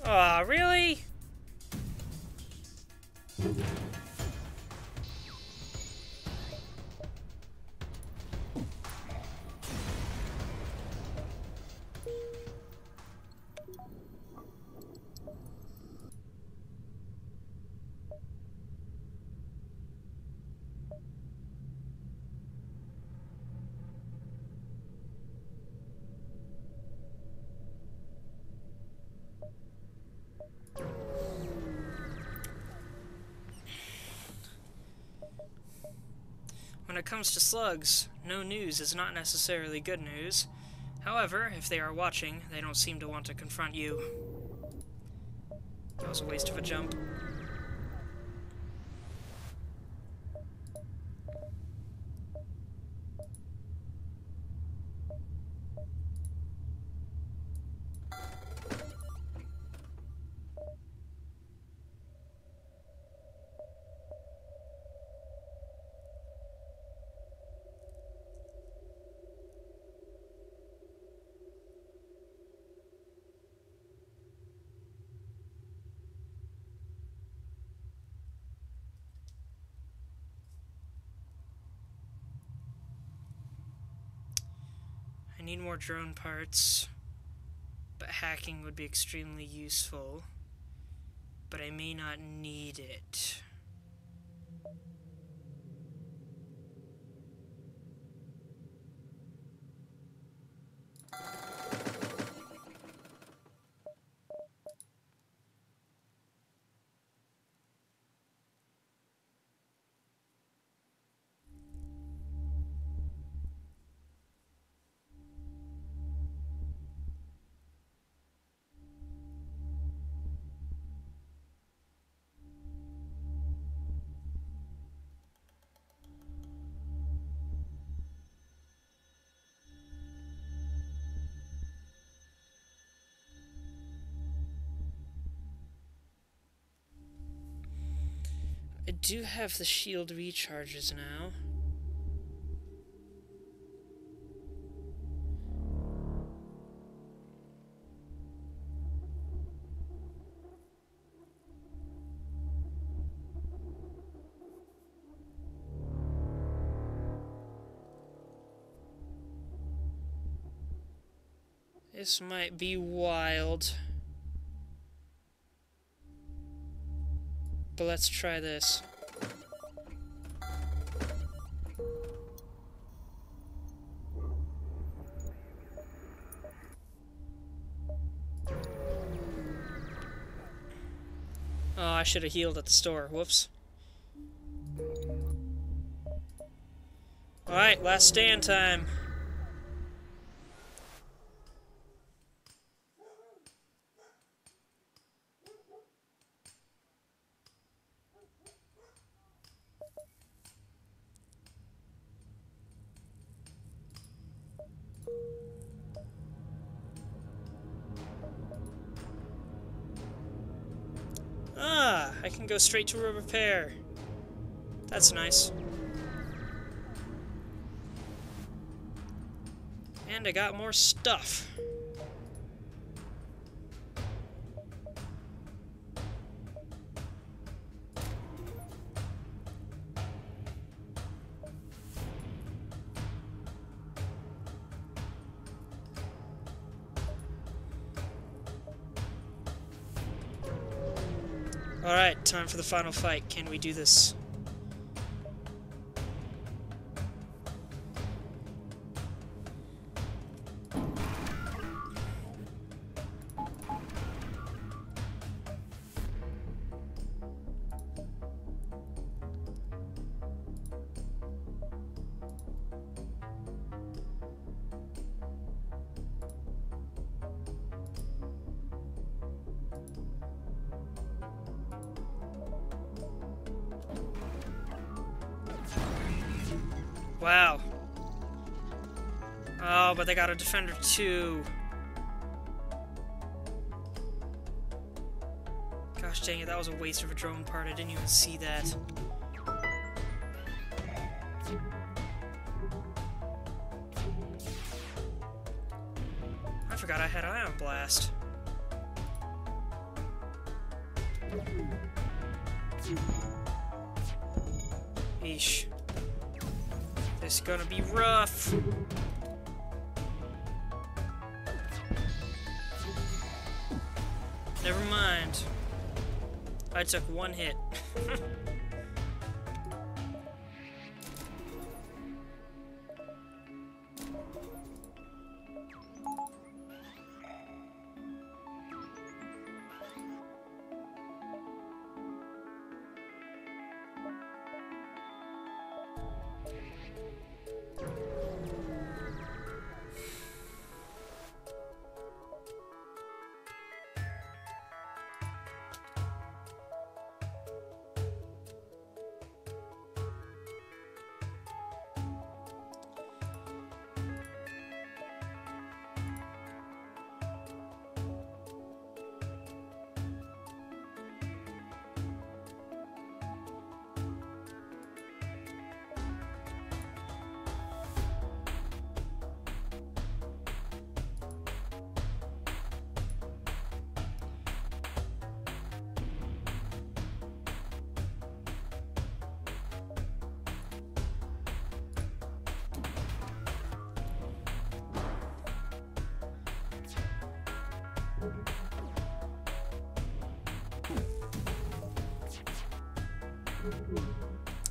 Aw, really? When it comes to slugs, no news is not necessarily good news. However, if they are watching, they don't seem to want to confront you. That was a waste of a jump. I need more drone parts, but hacking would be extremely useful. But I may not need it. I do have the shield recharges now. This might be wild. But let's try this. Oh, I should have healed at the store. Whoops. Alright, last stand time. Ah, I can go straight to a repair. That's nice. And I got more stuff. Alright, time for the final fight. Can we do this? Wow. Oh, but they got a defender too. Gosh dang it, that was a waste of a drone part. I didn't even see that. I forgot I had Ion Blast. Eesh. This is gonna be rough. Never mind. I took one hit.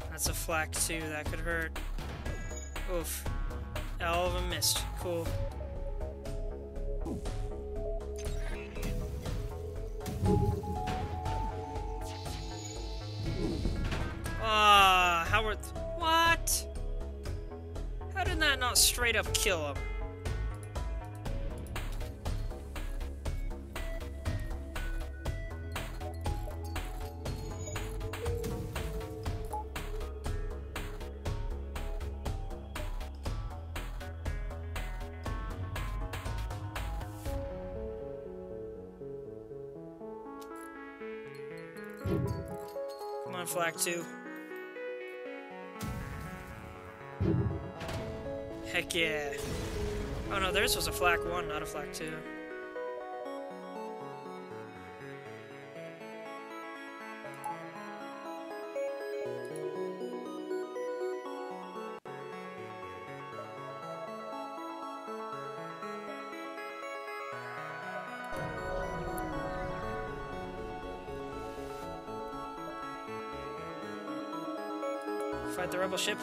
That's a flak too, that could hurt. Oof. Hell of a missed. Cool. Ah, Howard. What? How did that not straight up kill him? Come on, Flak 2. Heck yeah. Oh no, theirs was a Flak 1, not a Flak 2. Fight the rebel ship.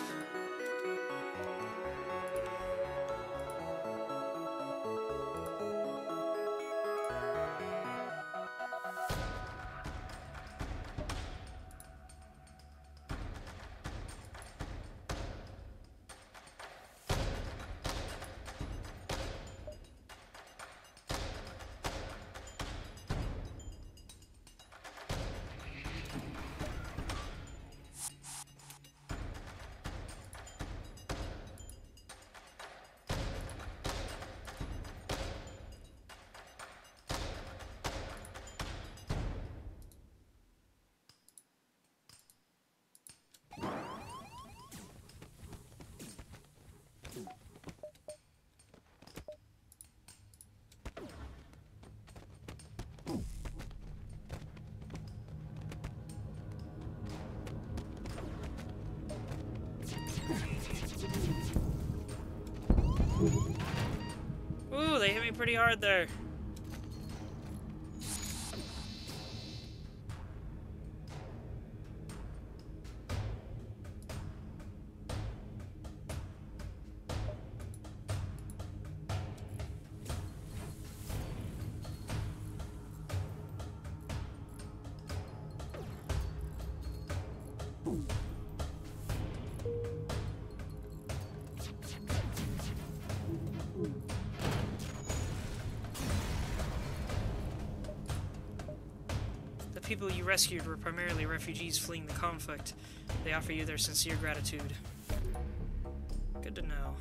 pretty hard there. The people you rescued were primarily refugees fleeing the conflict. They offer you their sincere gratitude. Good to know.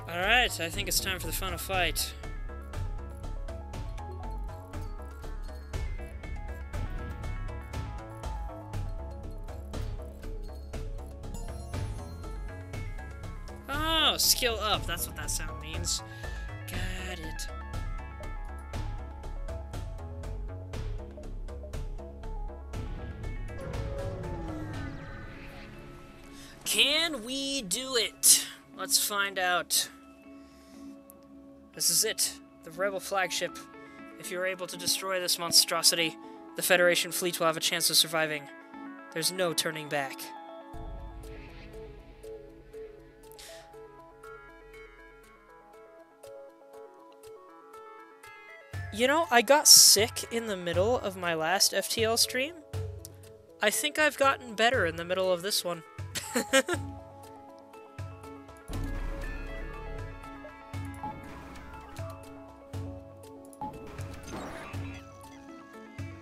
Alright, I think it's time for the final fight. Oh, skill up. That's what that sound means. Got it. Can we do it? Let's find out. This is it. The Rebel flagship. If you're able to destroy this monstrosity, the Federation fleet will have a chance of surviving. There's no turning back. You know, I got sick in the middle of my last FTL stream. I think I've gotten better in the middle of this one.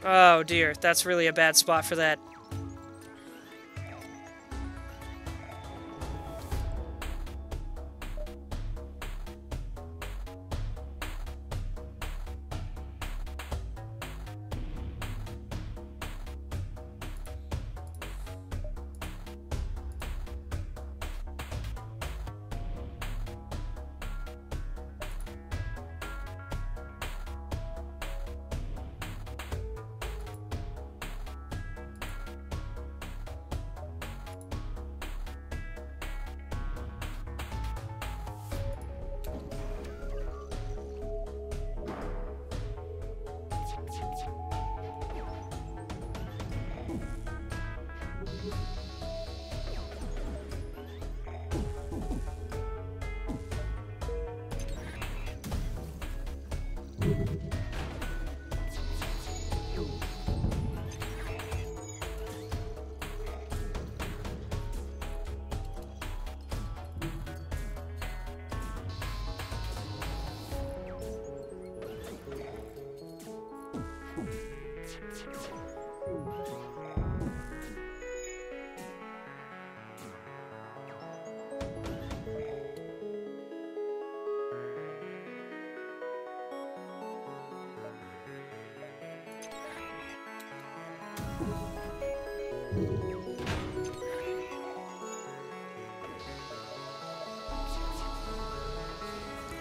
Oh dear, that's really a bad spot for that.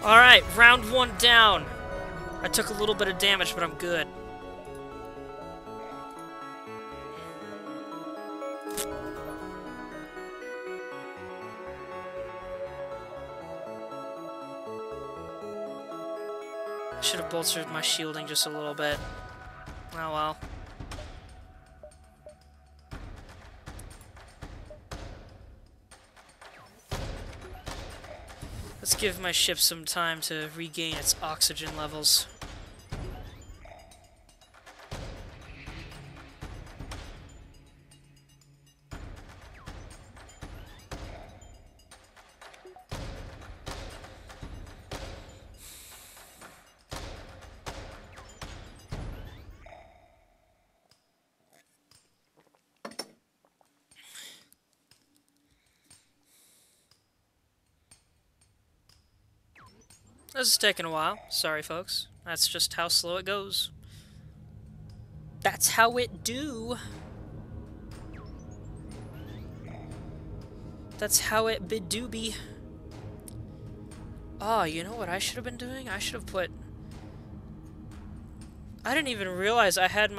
Alright, round one down. I took a little bit of damage, but I'm good. I should have bolstered my shielding just a little bit. Oh well. Let's give my ship some time to regain its oxygen levels. This is taking a while. Sorry, folks. That's just how slow it goes. That's how it do. That's how it be doobie. Oh, you know what I should have been doing? I should have put... I didn't even realize I had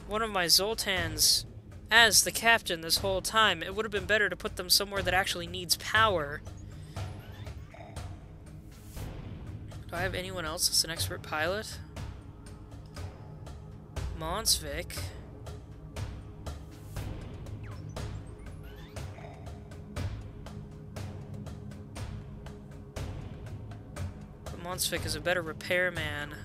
one of my Zoltans as the captain this whole time. It would have been better to put them somewhere that actually needs power. Do I have anyone else that's an expert pilot? Monsvik. But Monsvik is a better repairman.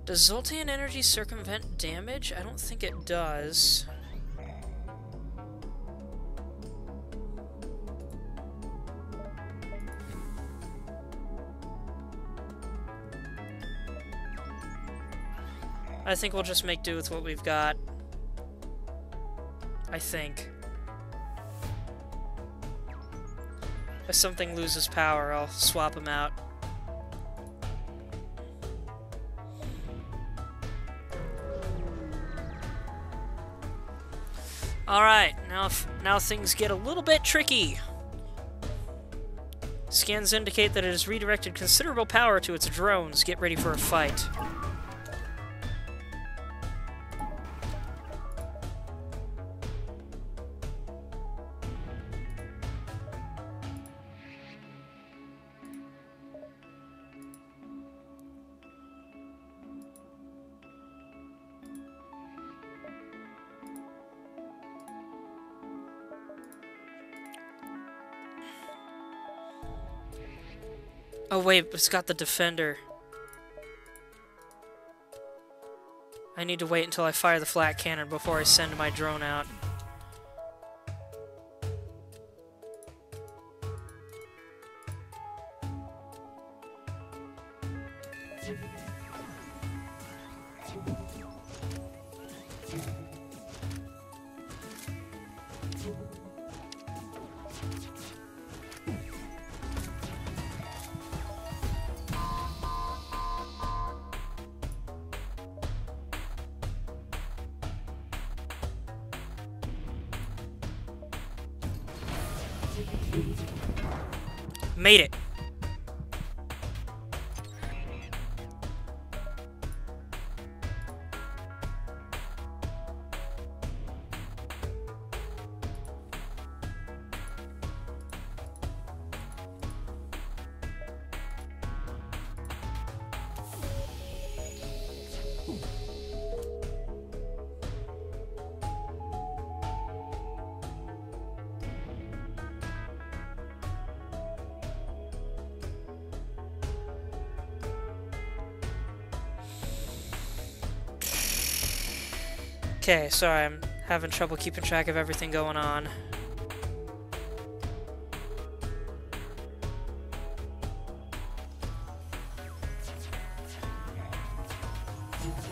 Does Zoltan energy circumvent damage? I don't think it does. I think we'll just make do with what we've got. I think. If something loses power, I'll swap them out. Alright, now things get a little bit tricky. Scans indicate that it has redirected considerable power to its drones. Get ready for a fight. Oh wait, it's got the defender. I need to wait until I fire the flat cannon before I send my drone out. Made it. Okay, sorry, I'm having trouble keeping track of everything going on.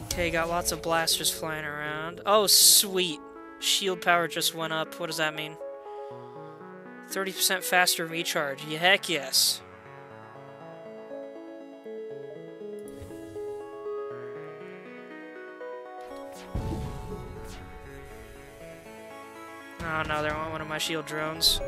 Okay, got lots of blasters flying around. Oh, sweet. Shield power just went up. What does that mean? 30% faster recharge. Yeah, heck yes. Oh no, they want one of my shield drones.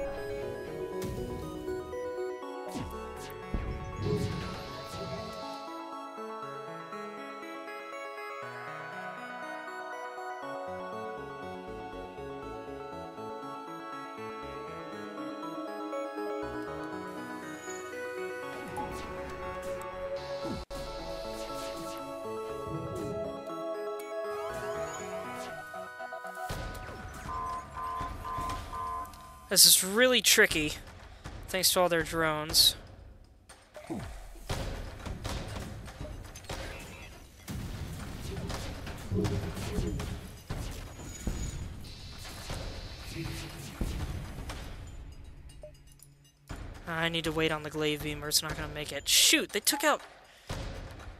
This is really tricky, thanks to all their drones. I need to wait on the glaive beam or it's not gonna make it. Shoot, they took out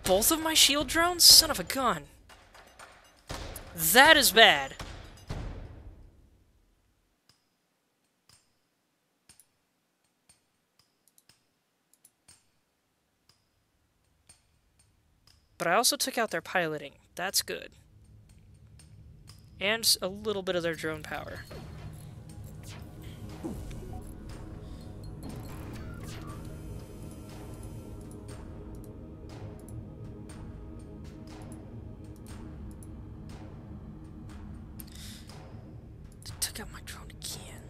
both of my shield drones? Son of a gun. That is bad. But I also took out their piloting. That's good. And a little bit of their drone power. They took out my drone again.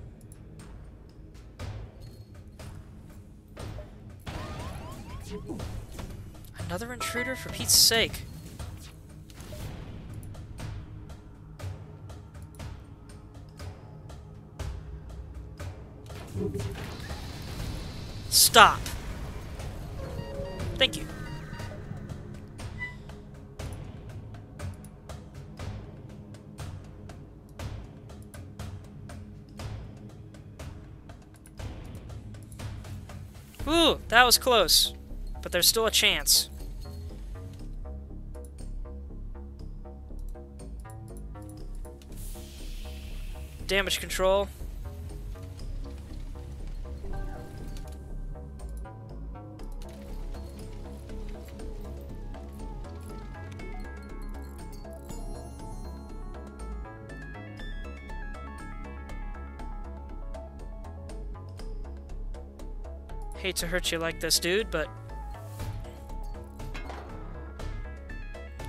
Another intruder, for Pete's sake. Stop. Thank you. Ooh, that was close. But there's still a chance. Damage control. Hate to hurt you like this, dude, but...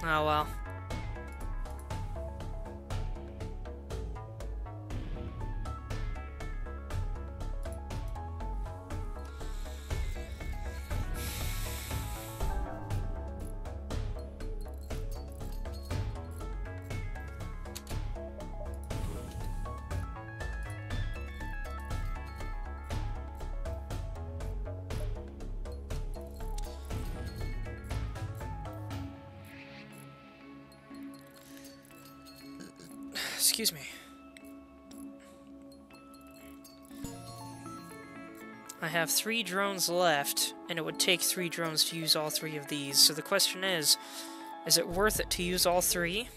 oh well. Excuse me. I have 3 drones left, and it would take 3 drones to use all 3 of these. So the question is it worth it to use all 3?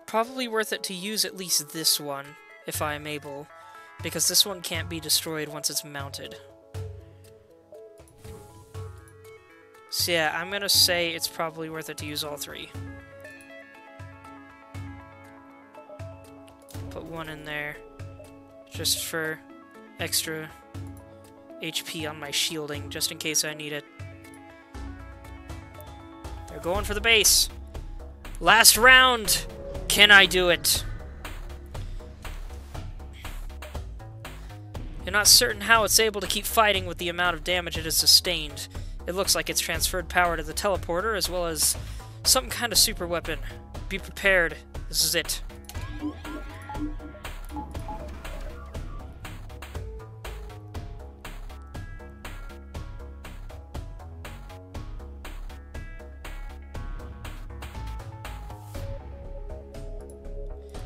Probably worth it to use at least this one, if I am able, because this one can't be destroyed once it's mounted. So yeah, I'm gonna say it's probably worth it to use all 3. Put 1 in there, just for extra HP on my shielding, just in case I need it. They're going for the base. Last round! Can I do it? You're not certain how it's able to keep fighting with the amount of damage it has sustained. It looks like it's transferred power to the teleporter, as well as some kind of super weapon. Be prepared. This is it.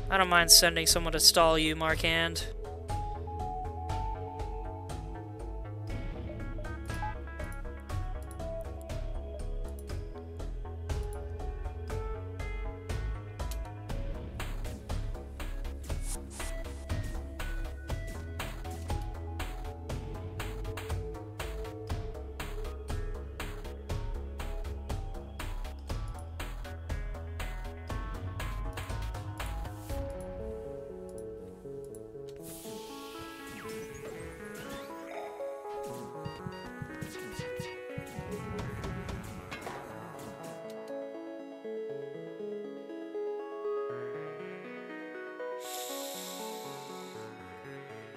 I don't mind sending someone to stall you, Markhand.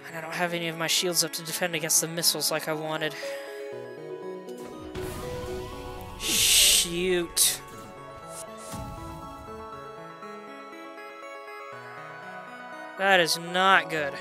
And I don't have any of my shields up to defend against the missiles like I wanted. Shoot. That is not good.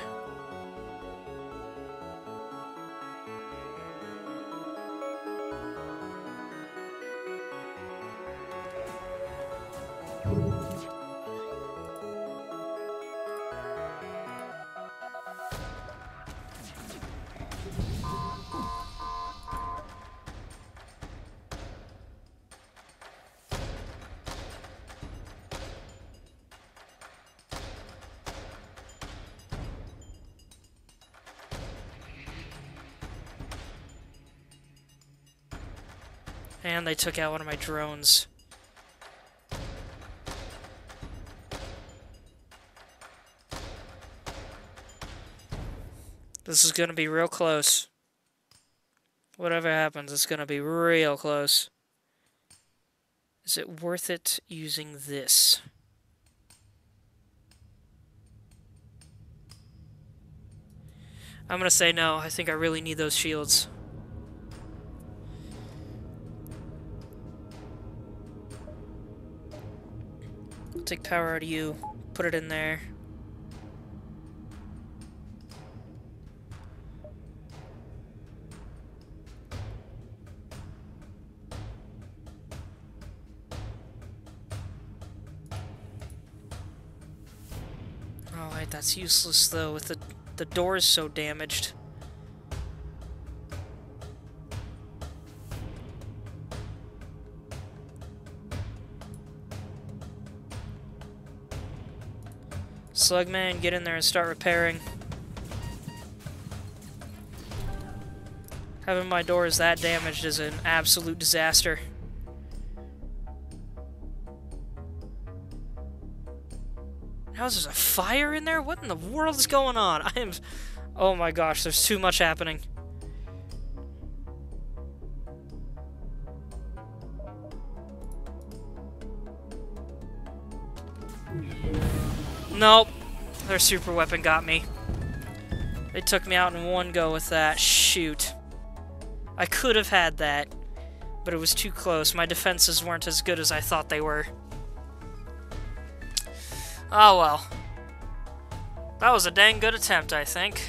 And they took out one of my drones. This is gonna be real close. Whatever happens, it's gonna be real close. Is it worth it using this? I'm gonna say no. I think I really need those shields. I'll take power out of you. Put it in there. Oh wait, that's useless though with the doors so damaged. Slugman, get in there and start repairing. Having my doors that damaged is an absolute disaster. How's there's a fire in there? What in the world is going on? I am... Oh my gosh, there's too much happening. Nope. Their super weapon got me. They took me out in one go with that. Shoot. I could have had that, but it was too close. My defenses weren't as good as I thought they were. Oh well. That was a dang good attempt, I think.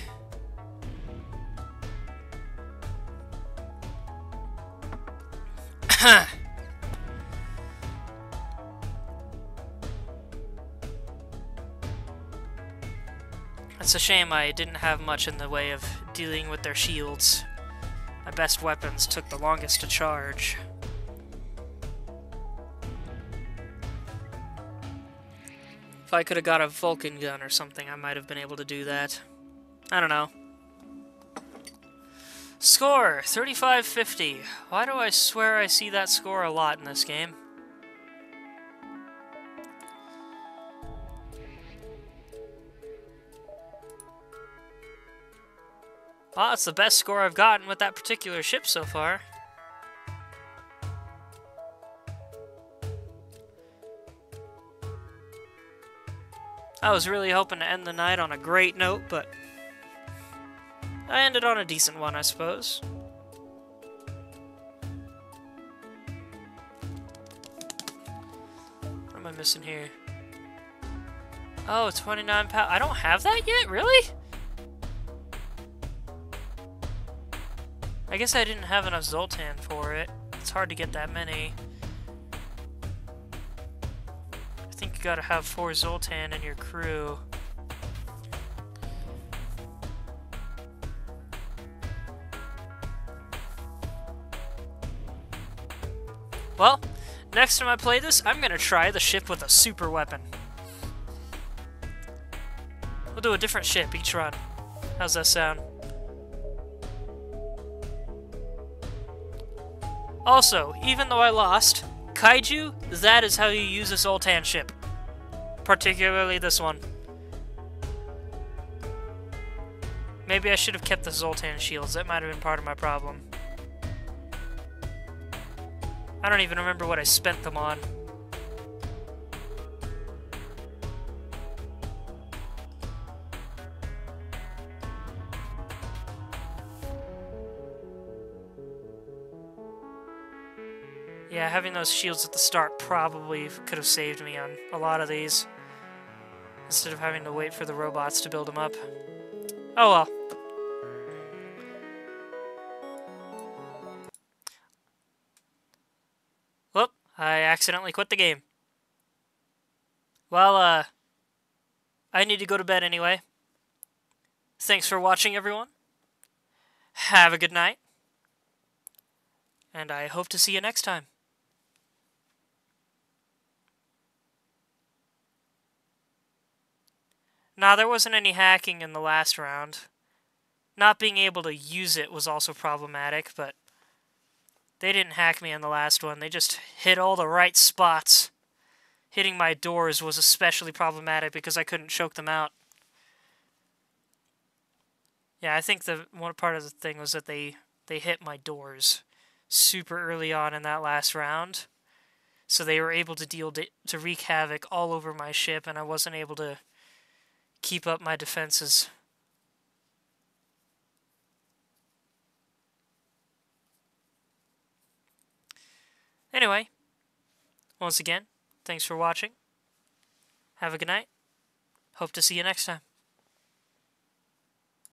It's a shame I didn't have much in the way of dealing with their shields. My best weapons took the longest to charge. If I could have got a Vulcan gun or something, I might have been able to do that. I don't know. Score, 3550. Why do I swear I see that score a lot in this game? Well, it's the best score I've gotten with that particular ship so far. I was really hoping to end the night on a great note, but I ended on a decent one, I suppose. What am I missing here? Oh, 29 pounds. I don't have that yet? Really? I guess I didn't have enough Zoltan for it. It's hard to get that many. I think you gotta have 4 Zoltan in your crew. Well, next time I play this, I'm gonna try the ship with a super weapon. We'll do a different ship each run. How's that sound? Also, even though I lost, Kaiju, that is how you use a Zoltan ship. Particularly this one. Maybe I should have kept the Zoltan shields. That might have been part of my problem. I don't even remember what I spent them on. Yeah, having those shields at the start probably could have saved me on a lot of these. Instead of having to wait for the robots to build them up. Oh well. Whoop, I accidentally quit the game. Well, I need to go to bed anyway. Thanks for watching, everyone. Have a good night. And I hope to see you next time. Nah, there wasn't any hacking in the last round. Not being able to use it was also problematic, but They didn't hack me in the last one. They just hit all the right spots. Hitting my doors was especially problematic because I couldn't choke them out. Yeah, I think the one part of the thing was that they hit my doors super early on in that last round. So they were able to wreak havoc all over my ship, and I wasn't able to keep up my defenses. Anyway, once again, thanks for watching. Have a good night. Hope to see you next time.